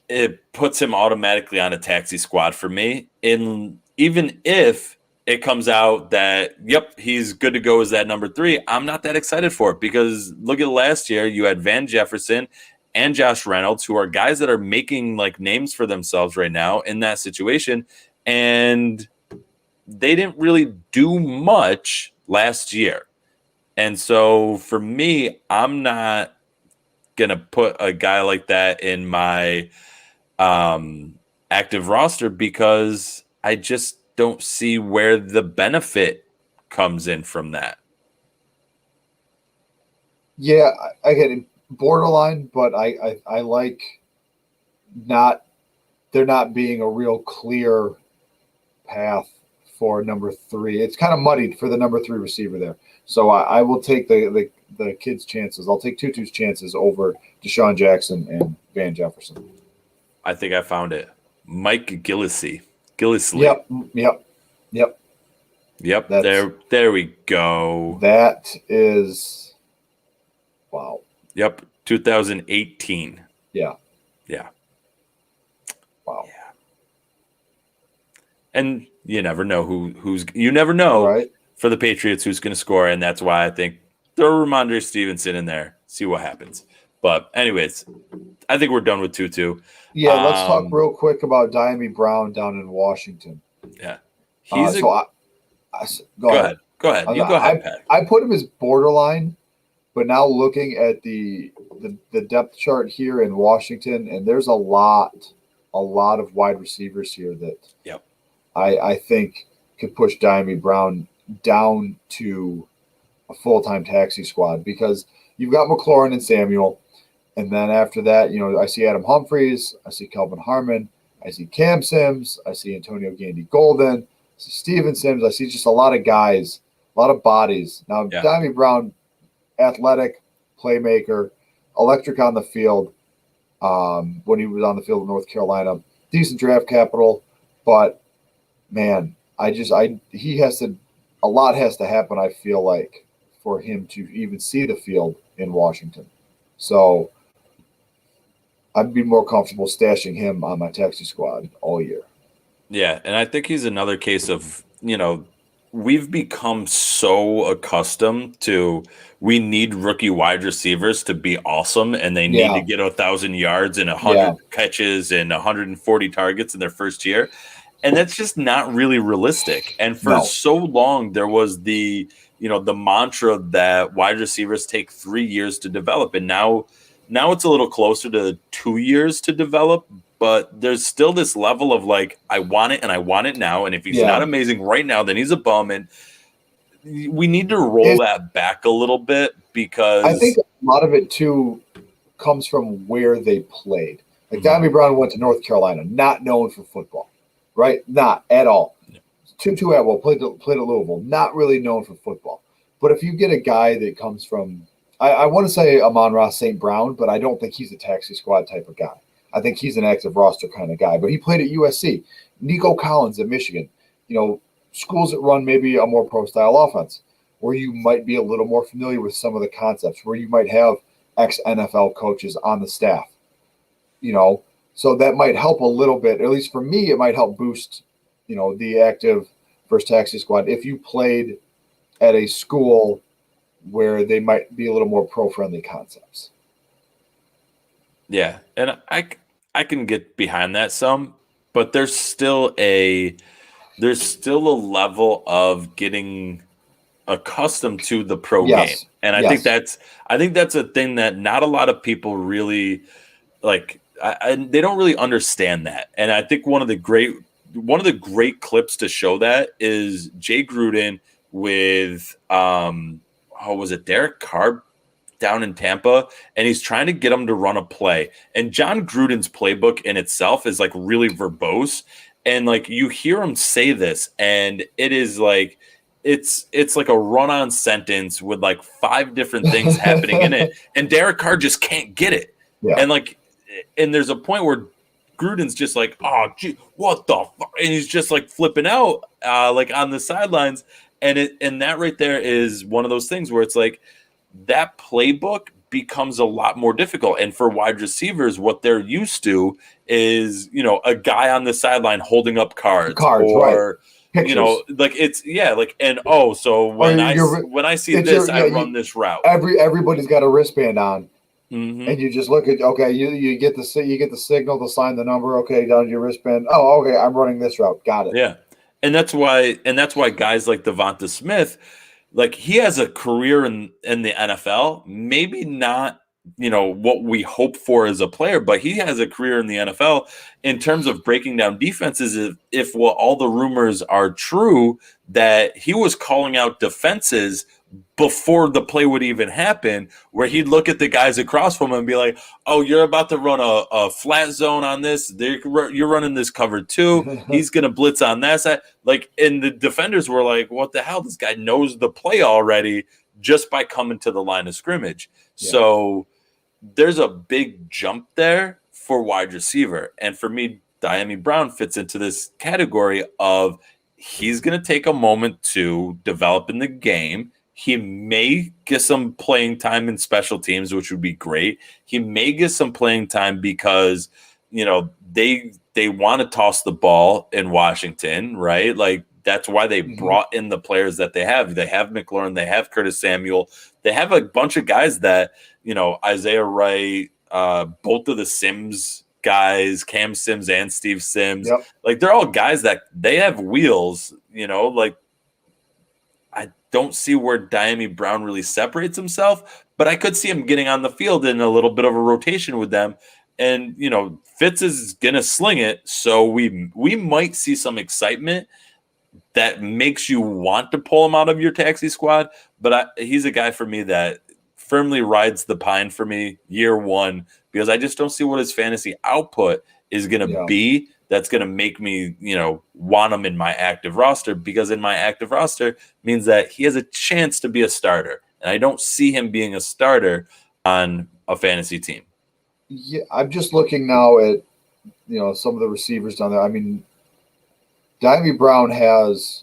B: it puts him automatically on a taxi squad for me. And even if it comes out that, yep, he's good to go as that number 3, I'm not that excited for it because look at last year. You had Van Jefferson and Josh Reynolds, who are guys that are making like names for themselves right now in that situation. And they didn't really do much last year. And so for me, I'm not gonna put a guy like that in my active roster because I just don't see where the benefit comes in from that.
A: Yeah, I get it, borderline, but I like there not being a real clear path for number 3. It's kind of muddied for the number 3 receiver there. So I will take the kid's chances. I'll take Tutu's chances over Deshaun Jackson and Van Jefferson.
B: I think I found it. Mike Gillislee. Yep. There we go.
A: That is wow.
B: Yep. 2018.
A: Yeah. Wow.
B: Yeah. And you never know who's you never know
A: right.
B: For the Patriots who's going to score, and that's why I think throw Ramondre Stevenson in there, see what happens. But anyways, I think we're done with Tutu.
A: Yeah, let's talk real quick about Dyami Brown down in Washington.
B: Yeah,
A: he's
B: go ahead. You go ahead, Pat.
A: I put him as borderline, but now looking at the depth chart here in Washington, and there's a lot of wide receivers here that I think could push Dyami Brown down to a full-time taxi squad because you've got McLaurin and Samuel, and then after that, I see Adam Humphries, I see Kelvin Harmon, I see Cam Sims, I see Antonio Gandy-Golden, I see Steven Sims, I see just a lot of guys, a lot of bodies. Now, Dyami Brown, athletic, playmaker, electric on the field when he was on the field in North Carolina, decent draft capital, but man, a lot has to happen, I feel like, for him to even see the field in Washington. So I'd be more comfortable stashing him on my taxi squad all year.
B: Yeah, and I think he's another case of, we've become so accustomed to we need rookie wide receivers to be awesome, and they need to get 1,000 yards and 100 catches and 140 targets in their first year. And that's just not really realistic. And for so long, there was the mantra that wide receivers take 3 years to develop. And now it's a little closer to 2 years to develop. But there's still this level of like, I want it and I want it now. And if he's not amazing right now, then he's a bum. And we need to roll that back a little bit because
A: I think a lot of it too comes from where they played. Like Dyami Brown went to North Carolina, not known for football. Right? Not at all. Tutu Atwell played at Louisville, not really known for football. But if you get a guy that comes from, I want to say Amon-Ra St. Brown, but I don't think he's a taxi squad type of guy. I think he's an active roster kind of guy. But he played at USC. Nico Collins at Michigan. Schools that run maybe a more pro-style offense, where you might be a little more familiar with some of the concepts, where you might have ex-NFL coaches on the staff. So that might help a little bit. At least for me, it might help boost, the active versus taxi squad if you played at a school where they might be a little more pro-friendly concepts.
B: Yeah, and I can get behind that some, but there's still a level of getting accustomed to the pro game.
A: Yes.
B: And I think that's a thing that not a lot of people really like. They don't really understand that. And I think one of the great clips to show that is Jay Gruden with was it Derek Carr down in Tampa, and he's trying to get him to run a play. And John Gruden's playbook in itself is like really verbose, and like you hear him say this, and it is like it's like a run-on sentence with like 5 different things happening in it, and Derek Carr just can't get it.
A: Yeah.
B: And there's a point where Gruden's just like, oh, gee, what the fuck? And he's just like flipping out, like on the sidelines. And that right there is one of those things where it's like that playbook becomes a lot more difficult. And for wide receivers, what they're used to is, a guy on the sideline holding up cards or,
A: Pictures.
B: like it's so when I see this, I run this route.
A: Everybody's got a wristband on.
B: Mm-hmm.
A: And you just look at you get the signal to sign the number. Okay, down to your wristband. Oh, okay, I'm running this route. Got it.
B: Yeah, and that's why guys like Devonta Smith, like he has a career in the NFL. Maybe not what we hope for as a player, but he has a career in the NFL in terms of breaking down defenses. If all the rumors are true that he was calling out defenses before the play would even happen, where he'd look at the guys across from him and be like, oh, you're about to run a flat zone on this. You're running this cover 2. He's going to blitz on that side. Like, and the defenders were like, what the hell? This guy knows the play already just by coming to the line of scrimmage. Yeah. So there's a big jump there for wide receiver. And for me, Dyami Brown fits into this category of he's going to take a moment to develop in the game. He may get some playing time in special teams, which would be great. He may get some playing time because, they want to toss the ball in Washington, right? Like that's why they brought in the players that they have. They have McLaurin, they have Curtis Samuel, they have a bunch of guys that, Isaiah Wright, both of the Sims guys, Cam Sims and Steve Sims,
A: yep.
B: Like they're all guys that they have wheels, like I don't see where Dyami Brown really separates himself, but I could see him getting on the field in a little bit of a rotation with them. And, Fitz is going to sling it. So we might see some excitement that makes you want to pull him out of your taxi squad. But he's a guy for me that firmly rides the pine for me year 1, because I just don't see what his fantasy output is going to be. That's going to make me, want him in my active roster, because in my active roster means that he has a chance to be a starter. And I don't see him being a starter on a fantasy team.
A: Yeah, I'm just looking now at, some of the receivers down there. I mean, Dyami Brown has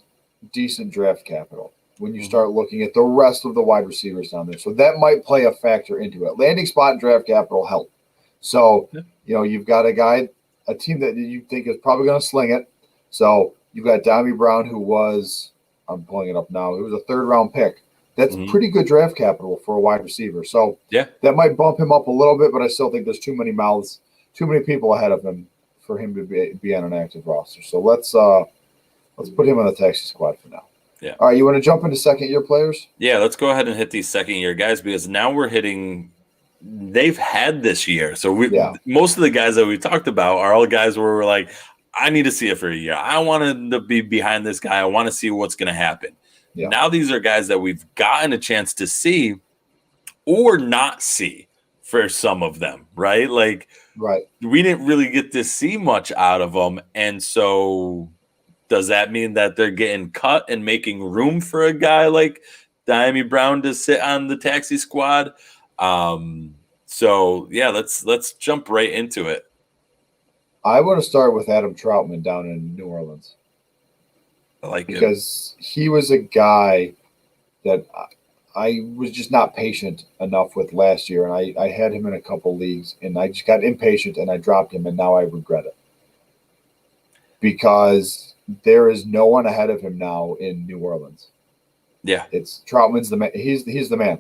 A: decent draft capital when you start looking at the rest of the wide receivers down there. So that might play a factor into it. Landing spot and draft capital help. So, you've got a team that you think is probably going to sling it. So you've got Dyami Brown, who was, I'm pulling it up now, who was a 3rd-round pick. That's pretty good draft capital for a wide receiver. So that might bump him up a little bit, but I still think there's too many people ahead of him for him to be on an active roster. So let's put him on the taxi squad for now.
B: Yeah.
A: All right, you want to jump into second-year players?
B: Yeah, let's go ahead and hit these second-year guys, because now we're hitting – they've had this year. So most of the guys that we talked about are all guys where we're like, I need to see it for a year. I want to be behind this guy. I want to see what's going to happen. Yeah. Now these are guys that we've gotten a chance to see or not see for some of them, right? Like, we didn't really get to see much out of them. And so does that mean that they're getting cut and making room for a guy like Dyami Brown to sit on the taxi squad? So yeah, let's jump right into it.
A: I want to start with Adam Troutman down in New Orleans.
B: I like
A: because he was a guy that I was just not patient enough with last year, and I had him in a couple leagues, and I just got impatient and I dropped him, and now I regret it because there is no one ahead of him now in New Orleans.
B: Yeah.
A: It's Troutman's the man. He's the man,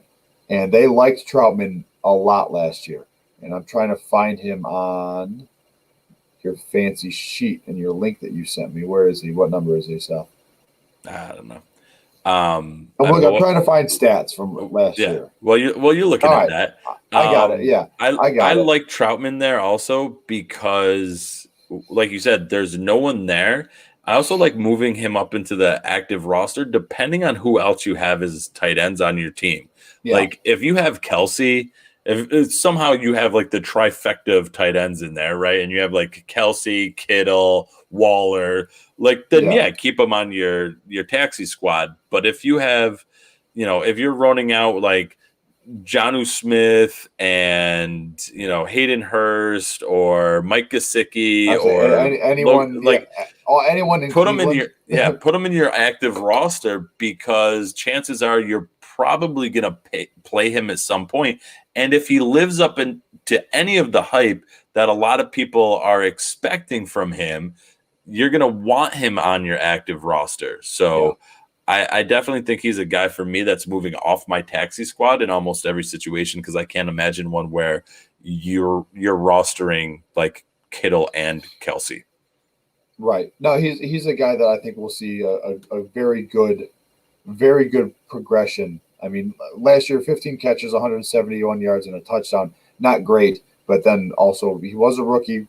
A: and they liked Troutman a lot last year. And I'm trying to find him on your fancy sheet and your link that you sent me. Where is he? What number is he, Seth?
B: I don't know.
A: I'm trying to find stats from last year.
B: Well, you're looking
A: All
B: at
A: right.
B: that.
A: I got it. Yeah, I got it.
B: like Troutman there also because, like you said, there's no one there. I also like moving him up into the active roster, depending on who else you have as tight ends on your team.
A: Yeah.
B: Like if you have Kelsey, if somehow you have like the trifecta of tight ends in there, right? And you have like Kelsey, Kittle, Waller, like then keep them on your taxi squad. But if you have, if you're running out like Jonnu Smith and Hayden Hurst or Mike Gesicki or
A: anyone anyone
B: put them in your put them in your active roster because chances are you're probably gonna play him at some point. And if he lives up to any of the hype that a lot of people are expecting from him, you're gonna want him on your active roster. So. I definitely think he's a guy for me that's moving off my taxi squad in almost every situation because I can't imagine one where you're rostering like Kittle and Kelsey.
A: Right. No, he's a guy that I think we'll see a very good progression. I mean, last year, 15 catches, 171 yards, and a touchdown. Not great, but then also he was a rookie.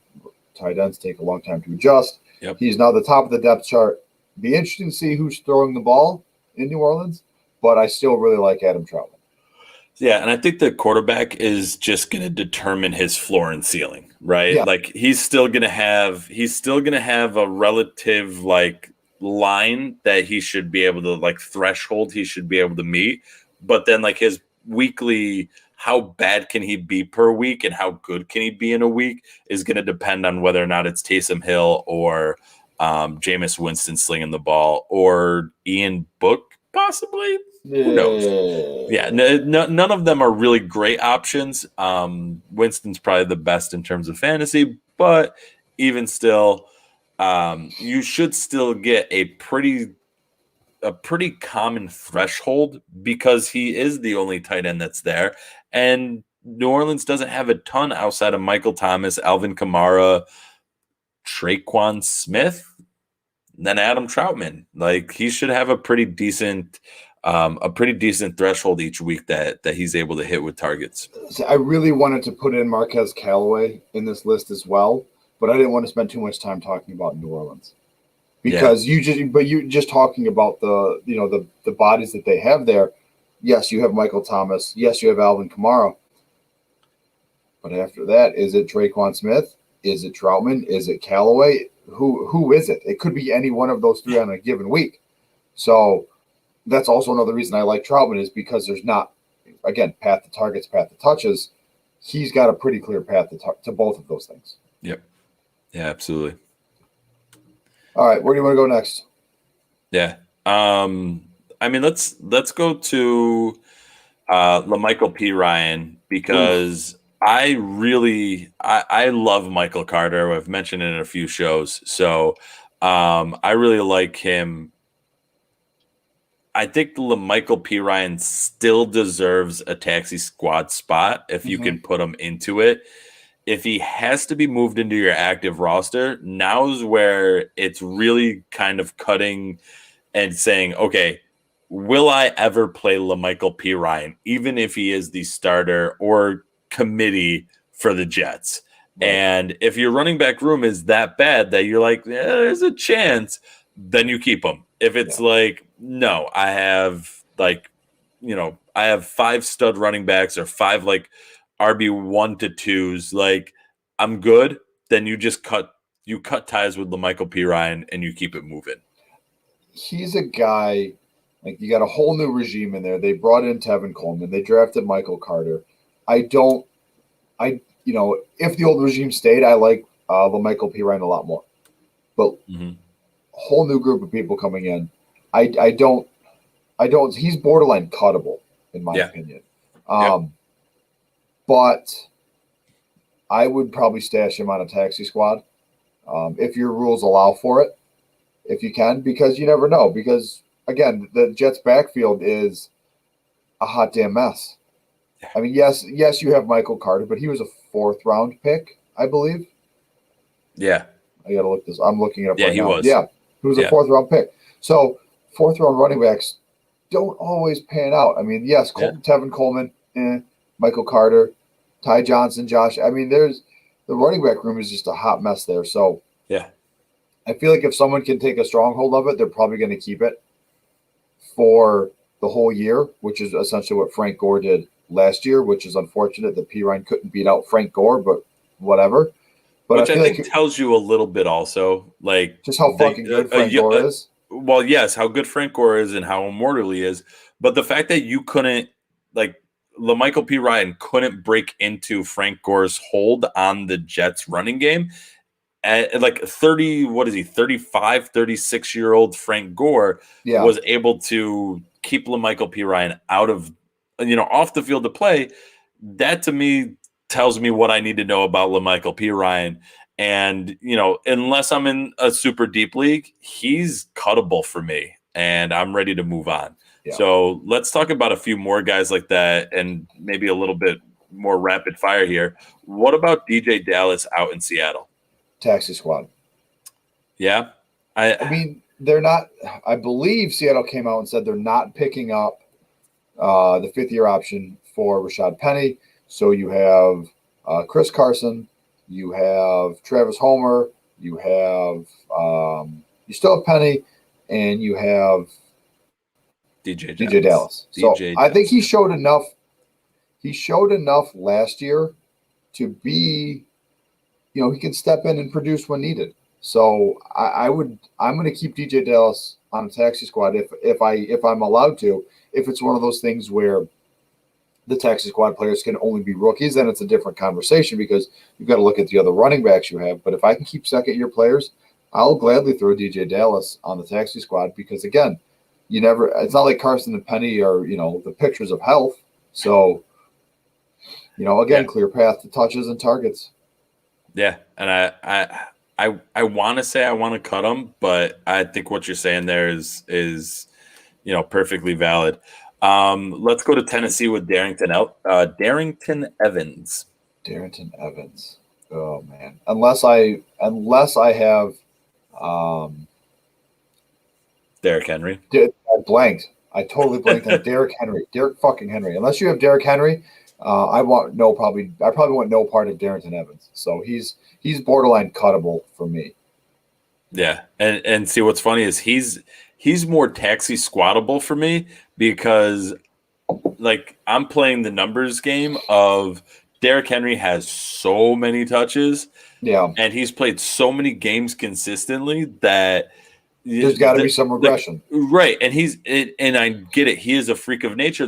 A: Tight ends take a long time to adjust.
B: Yep.
A: He's now the top of the depth chart. Be interesting to see who's throwing the ball in New Orleans, but I still really like Adam Troutman.
B: Yeah, and I think the quarterback is just going to determine his floor and ceiling, right?
A: Yeah.
B: Like he's still going to have a relative like line that he should be able to like threshold he should be able to meet, but then like his weekly how bad can he be per week and how good can he be in a week is going to depend on whether or not it's Taysom Hill or Jameis Winston slinging the ball or Ian Book possibly. Who knows? Yeah, none of them are really great options. Winston's probably the best in terms of fantasy, but even still, you should still get a pretty common threshold because he is the only tight end that's there, and New Orleans doesn't have a ton outside of Michael Thomas, Alvin Kamara, Traquan Smith, then Adam Troutman. Like he should have a pretty decent threshold each week that he's able to hit with targets.
A: I really wanted to put in Marquez Callaway in this list as well, but I didn't want to spend too much time talking about New Orleans because you just talking about the bodies that they have there. Yes, you have Michael Thomas. Yes, you have Alvin Kamara. But after that, is it Traquan Smith? Is it Troutman? Is it Callaway? Who is it? It could be any one of those three on a given week. So that's also another reason I like Troutman is because there's not, again, path to targets, path to touches. He's got a pretty clear path to both of those things.
B: Yep. Yeah, absolutely.
A: All right, where do you want to go next?
B: Yeah. I mean, let's go to LaMichael P. Ryan because I love Michael Carter. I've mentioned it in a few shows. So I really like him. I think LaMichael P. Ryan still deserves a taxi squad spot if you can put him into it. If he has to be moved into your active roster, now's where it's really kind of cutting and saying, okay, will I ever play LaMichael P. Ryan, even if he is the starter or committee for the Jets? Right. And if your running back room is that bad that you're like, there's a chance, then you keep him. If it's like, no, I have like, I have 5 stud running backs or 5 like RB1 to 2s, like I'm good, then you just cut ties with LaMichael P. Ryan and you keep it moving.
A: He's a guy, like you got a whole new regime in there. They brought in Tevin Coleman. They drafted Michael Carter. If the old regime stayed, I like LaMichael P. Ryan a lot more. But whole new group of people coming in. I don't. He's borderline cuttable in my
B: Yeah.
A: opinion.
B: Yeah.
A: But I would probably stash him on a taxi squad if your rules allow for it, if you can, because you never know. Because again, the Jets' backfield is a hot damn mess. I mean, yes, you have Michael Carter, but he was a 4th-round pick, I believe.
B: Yeah.
A: I gotta look this. I'm looking it up
B: Yeah,
A: right
B: he
A: now.
B: was.
A: Yeah, he was a
B: Yeah.
A: 4th-round pick. So 4th-round running backs don't always pan out. I mean, yes, Tevin Coleman, Michael Carter, Ty Johnson, Josh. I mean, the running back room is just a hot mess there. So
B: Yeah.
A: I feel like if someone can take a stronghold of it, they're probably going to keep it for the whole year, which is essentially what Frank Gore did last year, which is unfortunate that P. Ryan couldn't beat out Frank Gore, but whatever. But
B: Which I
A: feel
B: think
A: like
B: tells you a little bit also, like
A: just how fucking good Frank Gore is.
B: Well, yes, how good Frank Gore is and how immortal he is, but the fact that you couldn't, like, LaMichael P. Ryan couldn't break into Frank Gore's hold on the Jets running game. At like 30, what is he, 35, 36-year-old Frank Gore was able to keep LaMichael P. Ryan out of, off the field to play. That to me tells me what I need to know about LaMichael P. Ryan. And, unless I'm in a super deep league, he's cuttable for me and I'm ready to move on. Yeah. So let's talk about a few more guys like that and maybe a little bit more rapid fire here. What about DJ Dallas out in Seattle?
A: Taxi squad.
B: Yeah.
A: I mean, they're not, I believe Seattle came out and said they're not picking up the 5th-year option for Rashad Penny. So you have Chris Carson, you have Travis Homer, you have you still have Penny, and you have DJ Dallas. So I think he showed enough. He showed enough last year to be, he can step in and produce when needed. So I'm going to keep DJ Dallas on a taxi squad if I'm allowed to. If it's one of those things where the taxi squad players can only be rookies, then it's a different conversation because you've got to look at the other running backs you have. But if I can keep 2nd-year players, I'll gladly throw DJ Dallas on the taxi squad because, again, it's not like Carson and Penny are, the pictures of health. So, clear path to touches and targets.
B: Yeah. And I want to say I want to cut him, but I think what you're saying there is perfectly valid. Let's go to Tennessee with Darrington Evans.
A: Darrington Evans. Oh man. Unless I have
B: Derrick Henry.
A: I blanked. I totally blanked on Derrick Henry. Derrick fucking Henry. Unless you have Derrick Henry, I probably want no part of Darrington Evans. So he's borderline cuttable for me.
B: Yeah. And see what's funny is he's more taxi squattable for me because like I'm playing the numbers game of Derrick Henry has so many touches.
A: Yeah.
B: And he's played so many games consistently that
A: there's got to be some regression.
B: Right. And and I get it. He is a freak of nature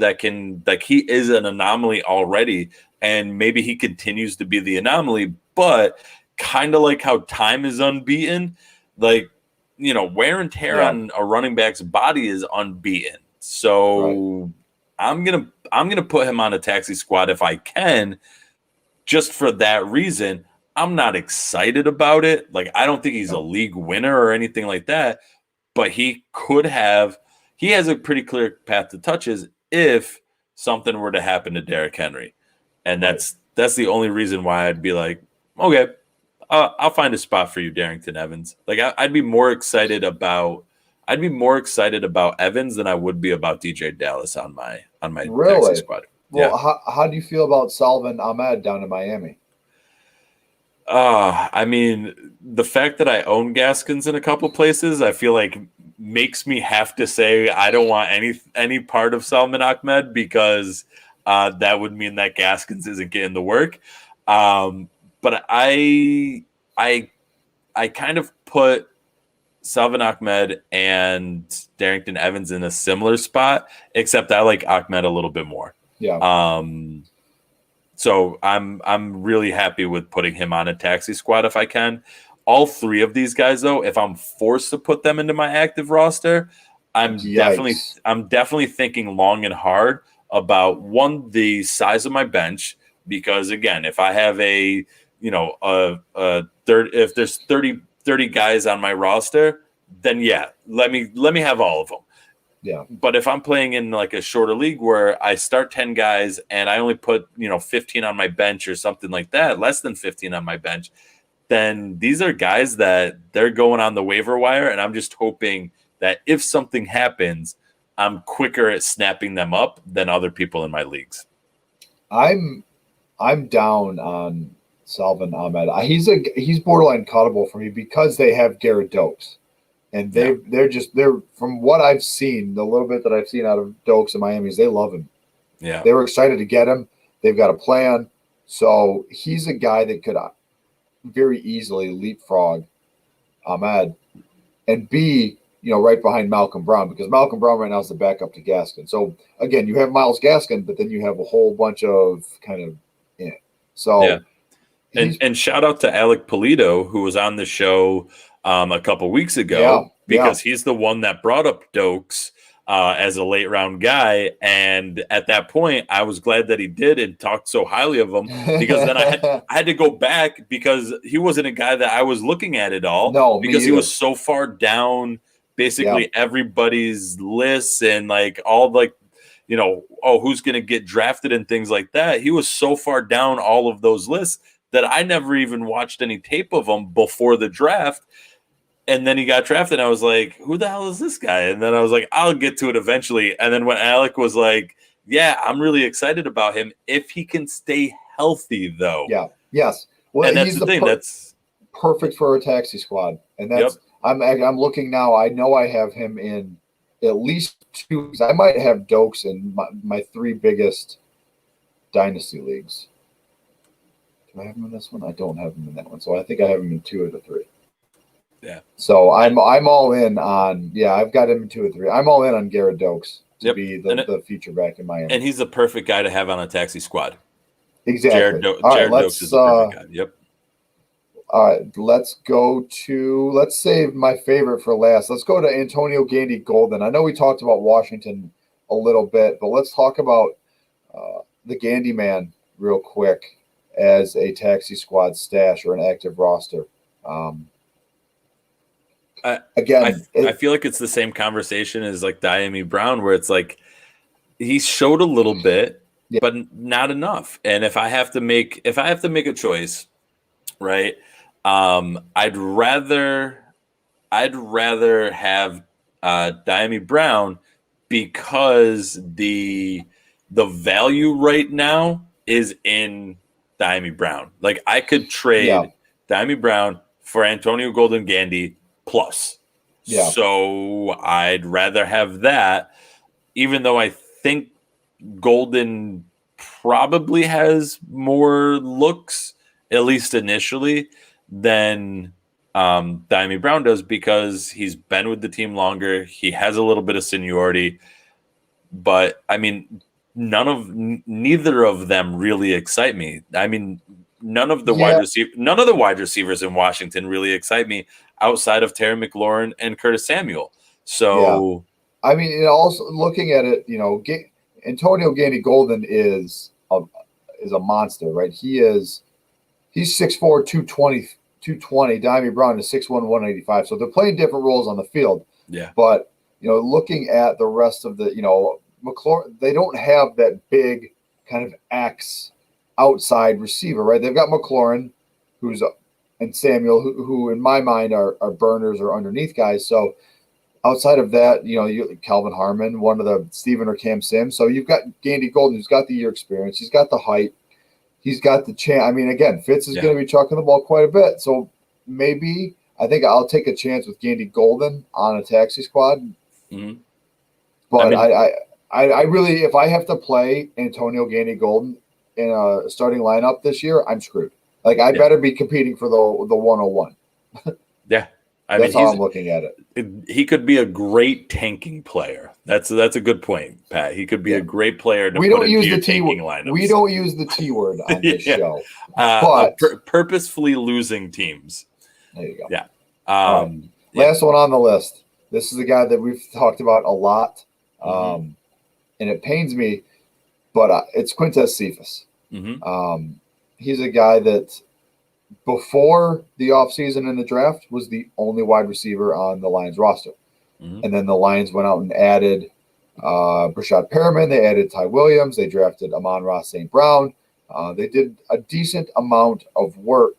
B: he is an anomaly already. And maybe he continues to be the anomaly, but kind of like how time is unbeaten, like, wear and tear on a running back's body is unbeaten. So I'm gonna put him on a taxi squad if I can, just for that reason. I'm not excited about it. Like, I don't think he's a league winner or anything like that, but he has a pretty clear path to touches if something were to happen to Derrick Henry. And that's the only reason why I'd be like, okay, I'll find a spot for you, Darrington Evans. Like I'd be more excited about Evans than I would be about DJ Dallas on my taxi squad.
A: Well, how do you feel about Salvon Ahmed down in Miami?
B: I mean, the fact that I own Gaskins in a couple places, I feel like makes me have to say I don't want any part of Salvon Ahmed because that would mean that Gaskins isn't getting the work. But I kind of put Salvon Ahmed and Darrington Evans in a similar spot, except I like Ahmed a little bit more.
A: Yeah.
B: So I'm really happy with putting him on a taxi squad if I can. All 3 of these guys, though, if I'm forced to put them into my active roster, I'm definitely thinking long and hard about one, the size of my bench, because again, if I have a if there's 30 guys on my roster, then yeah, let me have all of them.
A: Yeah.
B: But if I'm playing in like a shorter league where I start 10 guys and I only put 15 on my bench or something like that, less than 15 on my bench, then these are guys that they're going on the waiver wire, and I'm just hoping that if something happens, I'm quicker at snapping them up than other people in my leagues.
A: I'm down on Salvin Ahmed. He's borderline cuttable for me because they have Garrett Dokes, and they're from what I've seen, the little bit that I've seen out of Dokes in Miami, is they love him.
B: Yeah,
A: they were excited to get him. They've got a plan, so he's a guy that could very easily leapfrog Ahmed and be right behind Malcolm Brown, because Malcolm Brown right now is the backup to Gaskin. So again, you have Myles Gaskin, but then you have a whole bunch of kind of So
B: yeah. And shout out to Alec Polito, who was on the show a couple weeks ago, because he's the one that brought up Dokes as a late round guy. And at that point, I was glad that he did and talked so highly of him, because then I had to go back, because he wasn't a guy that I was looking at at all.
A: No,
B: because he was so far down basically everybody's lists, and like all like, who's going to get drafted and things like that. He was so far down all of those lists that I never even watched any tape of him before the draft. And then he got drafted, and I was like, who the hell is this guy? And then I was like, I'll get to it eventually. And then when Alec was like, yeah, I'm really excited about him if he can stay healthy, though.
A: Yeah. Yes. Well,
B: and that's the thing. That's
A: perfect for a taxi squad. And that's I'm looking now. I know I have him in at least 2. I might have Dokes in my 3 biggest dynasty leagues. Do I have him in this one? I don't have him in that one. So I think I have him in 2 of the 3.
B: Yeah.
A: So I'm all in on I've got him in 2 or 3. I'm all in on Garrett Dokes to be the feature back in Miami.
B: And he's the perfect guy to have on a taxi squad.
A: Exactly.
B: Jared Dokes is the perfect guy. Yep.
A: All right, let's save my favorite for last. Let's go to Antonio Gandy Golden. I know we talked about Washington a little bit, but let's talk about the Gandy man real quick as a taxi squad stash or an active roster.
B: I feel like it's the same conversation as like Diami Brown, where it's like he showed a little bit, but not enough. And if I have to make a choice, right? I'd rather have Diami Brown, because the value right now is in Diami Brown. Like I could trade Diami Brown for Antonio Golden Gandy plus. Yeah. So I'd rather have that, even though I think Golden probably has more looks, at least initially, than Diami Brown does, because he's been with the team longer. He has a little bit of seniority, but I mean, neither of them really excite me. I mean, none of the wide receivers in Washington really excite me outside of Terry McLaurin and Curtis Samuel. So,
A: I mean, and also looking at it, Antonio Gandy Golden is a monster, right? He's 6'4", 220. Diami Brown is 6'1", 185. So they're playing different roles on the field.
B: Yeah.
A: But looking at the rest of the, McLaurin, they don't have that big kind of X outside receiver, right? They've got McLaurin, and Samuel, who in my mind are burners or underneath guys. So outside of that, Calvin Harmon, one of the Steven or Cam Sims. So you've got Gandy Golden, who's got the year experience. He's got the height. He's got the chance. I mean, again, Fitz is going to be chucking the ball quite a bit. So maybe I think I'll take a chance with Gandy Golden on a taxi squad.
B: Mm-hmm.
A: But I really, if I have to play Antonio Gandy Golden in a starting lineup this year, I'm screwed. Like I better be competing for the 101.
B: Yeah.
A: That's how I'm looking at it.
B: He could be a great tanking player. That's a good point, Pat. He could be a great player to put into your tanking lineups.
A: We don't use the T word on this show.
B: But purposefully losing teams.
A: There you go.
B: Yeah.
A: Last one on the list. This is a guy that we've talked about a lot. And it pains me but it's Quintez Cephas.
B: Mm-hmm.
A: He's a guy that before the offseason and the draft was the only wide receiver on the Lions roster.
B: Mm-hmm.
A: And then the Lions went out and added Brashad Perriman. They added Ty Williams. They drafted Amon-Ra St. Brown. They did a decent amount of work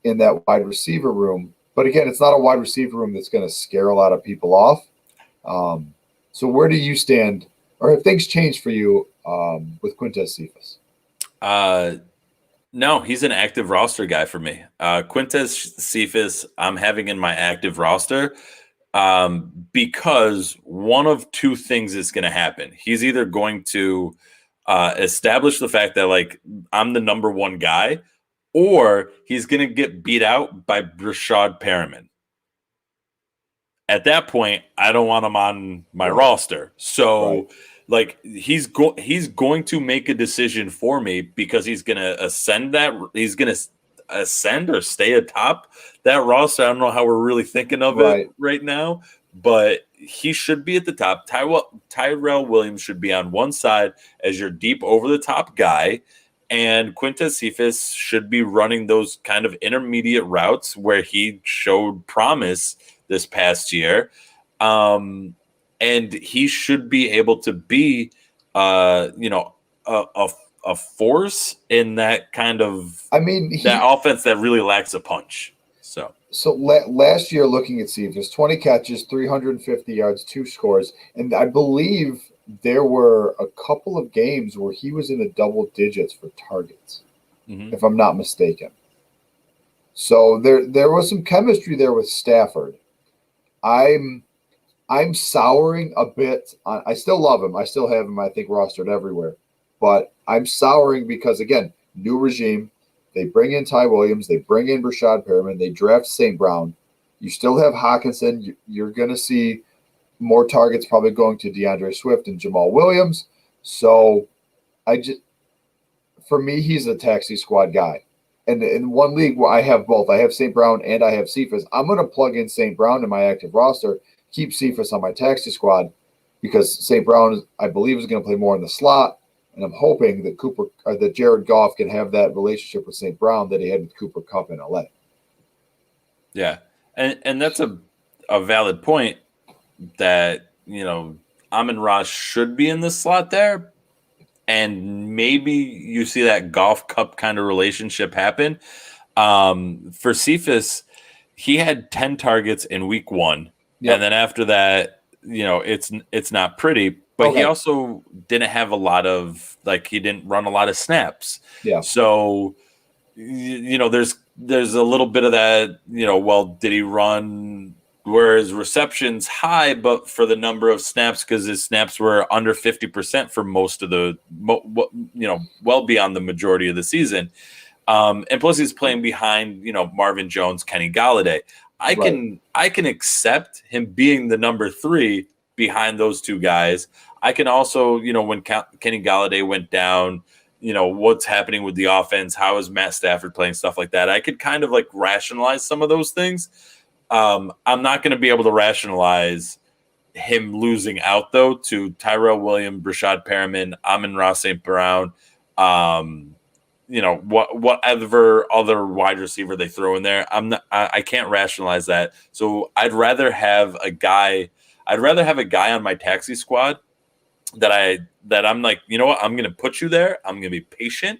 A: in that wide receiver room. But again, it's not a wide receiver room that's going to scare a lot of people off. So where do you stand, or have things changed for you with Quintez Cephas?
B: No, he's an active roster guy for me. Quintez Cephas, I'm having in my active roster because one of two things is going to happen. He's either going to establish the fact that like I'm the number one guy, or he's going to get beat out by Brashad Perriman. At that point, I don't want him on my roster. So, like, he's going to make a decision for me because he's going to ascend or stay atop that roster. I don't know how we're really thinking of it right now, but he should be at the top. Tyrell Williams should be on one side as your deep over the top guy. And Quintez Cephas should be running those kind of intermediate routes where he showed promise this past year. And he should be able to be, a force in that kind of, that offense that really lacks a punch.
A: So last year, looking at Cephas, 20 catches, 350 yards, 2 scores. And I believe there were a couple of games where he was in the double digits for targets, if I'm not mistaken. So there was some chemistry there with Stafford. I'm souring a bit. I still love him. I still have him, I think, rostered everywhere. But I'm souring because, again, new regime. They bring in Ty Williams. They bring in Brashad Perriman. They draft St. Brown. You still have Hawkinson. You're going to see more targets probably going to DeAndre Swift and Jamal Williams. So for me, he's a taxi squad guy. And in one league where I have both, I have St. Brown and I have Cephas, I'm going to plug in St. Brown in my active roster, keep Cephas on my taxi squad because St. Brown, I believe, is going to play more in the slot. And I'm hoping that Jared Goff can have that relationship with St. Brown that he had with Cooper Kupp in LA.
B: Yeah. And that's a valid point that, Amon-Ra should be in the slot there. And maybe you see that Goff Kupp kind of relationship happen. For Cephas, he had 10 targets in week 1. Yep. And then after that, it's not pretty. But he also didn't have a lot of, he didn't run a lot of snaps.
A: Yeah.
B: So, there's a little bit of that, did he run where his receptions high, but for the number of snaps, because his snaps were under 50% for most of the, well beyond the majority of the season. And plus he's playing behind, Marvin Jones, Kenny Golladay. I can accept him being the number 3 behind those two guys. I can also, when Kenny Golladay went down, what's happening with the offense, how is Matt Stafford playing, stuff like that. I could kind of rationalize some of those things. I'm not going to be able to rationalize him losing out though to Tyrell Williams, Brashad Perriman, Amon-Ra St. Brown, whatever other wide receiver they throw in there. I can't rationalize that. So I'd rather have a guy on my taxi squad that I'm like, you know what? I'm going to put you there. I'm going to be patient.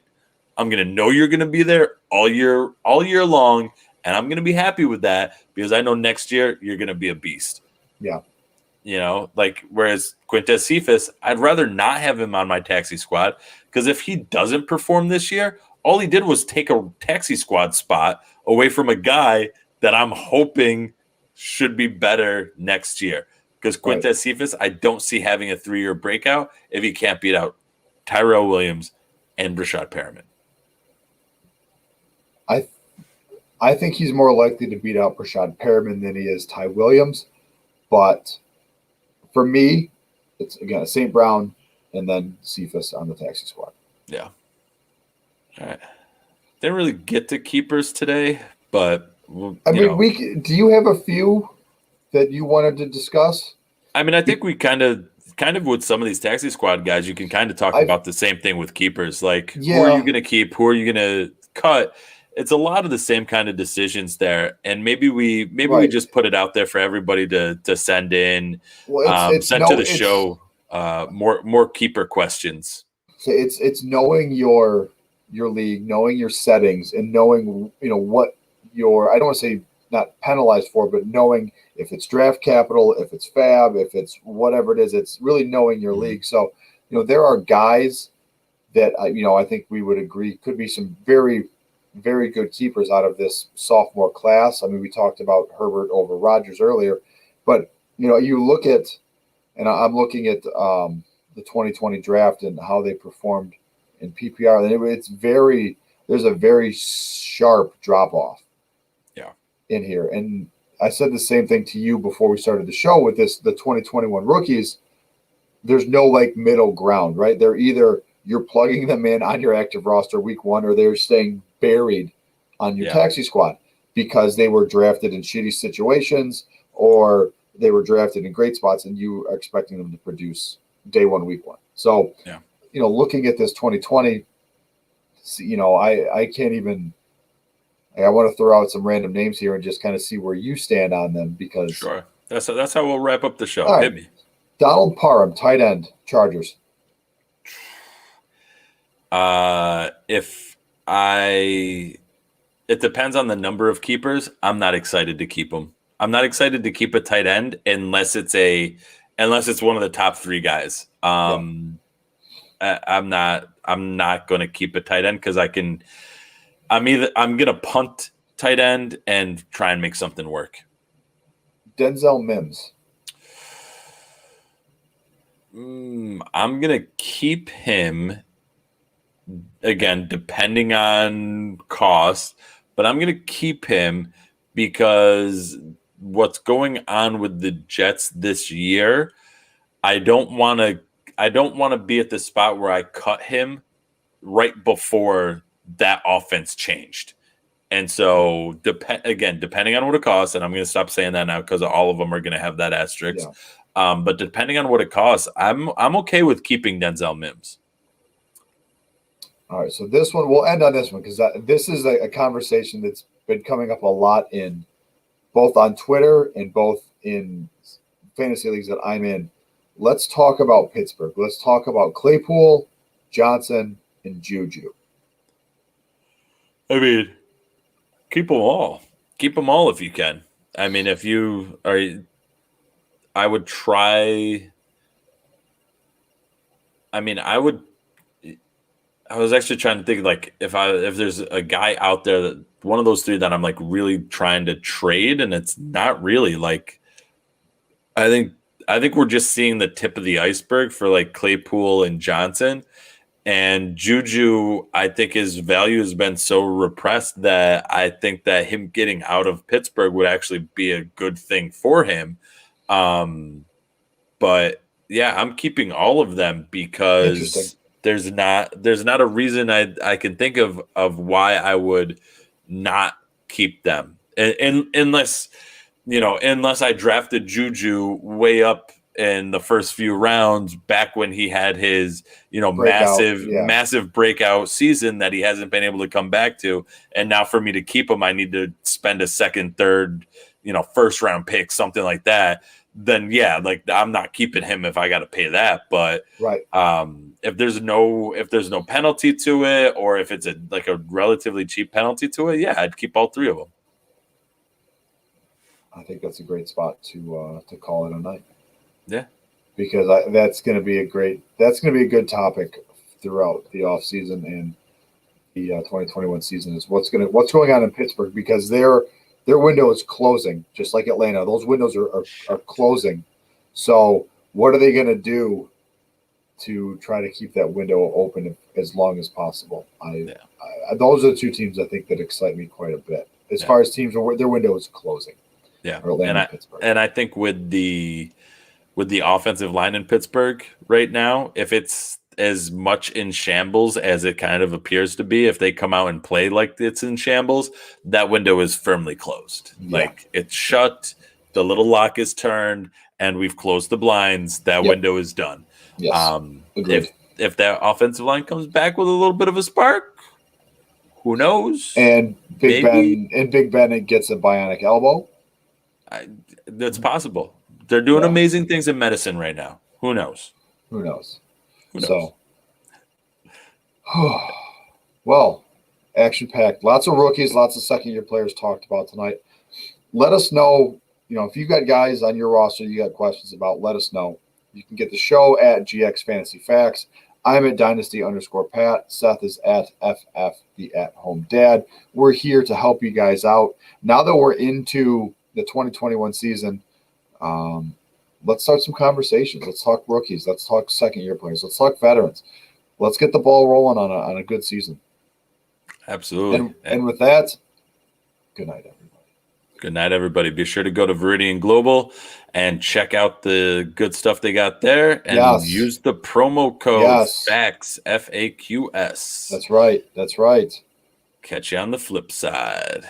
B: I'm going to know you're going to be there all year long. And I'm going to be happy with that because I know next year you're going to be a beast.
A: Yeah.
B: Whereas Quintez Cephas, I'd rather not have him on my taxi squad because if he doesn't perform this year, all he did was take a taxi squad spot away from a guy that I'm hoping should be better next year. Because Quintez Cephas, I don't see having a 3-year breakout if he can't beat out Tyrell Williams and Brashad Perriman.
A: I think he's more likely to beat out Brashad Perriman than he is Ty Williams. But for me, it's, again, St. Brown and then Cephas on the taxi squad.
B: Yeah. All right. Didn't really get to keepers today, but
A: do you have a few that you wanted to discuss?
B: I mean, I think we kind of kind of with some of these taxi squad guys, you can kind of talk
A: I-
B: about the same thing with keepers. Like, who
A: Yeah.
B: are you going to keep? Who are you going to cut? It's a lot of the same kind of decisions there, and maybe we
A: Right.
B: just put it out there for everybody to send in,
A: Well, it's
B: send
A: no,
B: to the
A: it's,
B: show more keeper questions.
A: it's knowing your league, knowing your settings, and knowing what your, I don't want to say not penalized for, but knowing if it's draft capital, if it's fab, if it's whatever it is. It's really knowing your
B: Mhm.
A: league. So there are guys that I think we would agree could be some very, very good keepers out of this sophomore class. I mean, we talked about Herbert over Rodgers earlier, but you look at, and I'm looking at the 2020 draft and how they performed in PPR. And there's a very sharp drop off.
B: Yeah.
A: In here, and I said the same thing to you before we started the show with the 2021 rookies. There's no like middle ground, right? They're either you're plugging them in on your active roster week 1, or they're staying buried on your taxi squad because they were drafted in shitty situations, or they were drafted in great spots, and you are expecting them to produce day 1, week 1. So, looking at this 2020, I can't even. I want to throw out some random names here and just kind of see where you stand on them, because
B: Sure, that's how we'll wrap up the show.
A: All right.
B: Hit me.
A: Donald Parham, tight end, Chargers.
B: It depends on the number of keepers. I'm not excited to keep them. I'm not excited to keep a tight end unless it's one of the top 3 guys. I'm not going to keep a tight end because I'm going to punt tight end and try and make something work.
A: Denzel Mims.
B: I'm going to keep him, again, depending on cost, but I'm going to keep him because what's going on with the Jets this year, I don't want to be at the spot where I cut him right before that offense changed. And so, depending on what it costs, and I'm going to stop saying that now because all of them are going to have that asterisk. Yeah. But depending on what it costs, I'm okay with keeping Denzel Mims.
A: All right, so this one, we'll end on this one because this is a conversation that's been coming up a lot in both on Twitter and both in fantasy leagues that I'm in. Let's talk about Pittsburgh. Let's talk about Claypool, Johnson, and Juju.
B: I mean, keep them all. Keep them all if you can. I mean, if you are, I would try. I mean, I was actually trying to think like if there's a guy out there that one of those 3 that I'm like really trying to trade, and it's not really like. I think we're just seeing the tip of the iceberg for like Claypool and Johnson. And Juju, I think his value has been so repressed that I think that him getting out of Pittsburgh would actually be a good thing for him. But yeah, I'm keeping all of them because there's not a reason I can think of why I would not keep them. And unless I drafted Juju way up in the first few rounds back when he had his, massive breakout season that he hasn't been able to come back to. And now for me to keep him, I need to spend a second, third, first round pick, something like that. Then yeah, like I'm not keeping him if I got to pay that. But
A: right.
B: If there's no penalty to it, or if it's a relatively cheap penalty to it, yeah, I'd keep all 3 of them.
A: I think that's a great spot to call it a night.
B: Yeah,
A: because that's going to be a good topic throughout the off season and the 2021 season is what's going on in Pittsburgh, because their window is closing, just like Atlanta. Those windows are closing. So what are they going to do to try to keep that window open as long as possible? Those are the 2 teams I think that excite me quite a bit as far as teams where their window is closing.
B: Yeah,
A: Pittsburgh.
B: And I think with the offensive line in Pittsburgh right now, if it's as much in shambles as it kind of appears to be, if they come out and play like it's in shambles, that window is firmly closed. Yeah. Like it's shut. The little lock is turned, and we've closed the blinds. That
A: Yep.
B: window is done.
A: Yes. Agreed.
B: If that offensive line comes back with a little bit of a spark, who knows?
A: And Big
B: Maybe.
A: Ben gets a bionic elbow.
B: That's possible. They're doing
A: Yeah.
B: amazing things in medicine right now. Who knows?
A: Who knows?
B: Who knows?
A: So, well, action packed. Lots of rookies, lots of second year players talked about tonight. Let us know, if you got guys on your roster you got questions about, let us know. You can get the show at GX Fantasy Facts. I'm at Dynasty_Pat. Seth is at FF, the at home dad. We're here to help you guys out. Now that we're into the 2021 season, let's start some conversations. Let's talk rookies. Let's talk second year players. Let's talk veterans. Let's get the ball rolling on a good season.
B: Absolutely.
A: And with that, good night, everybody.
B: Good night, everybody. Be sure to go to Viridian Global and check out the good stuff they got there, and use the promo code FAQS, FAQS.
A: That's right.
B: Catch you on the flip side.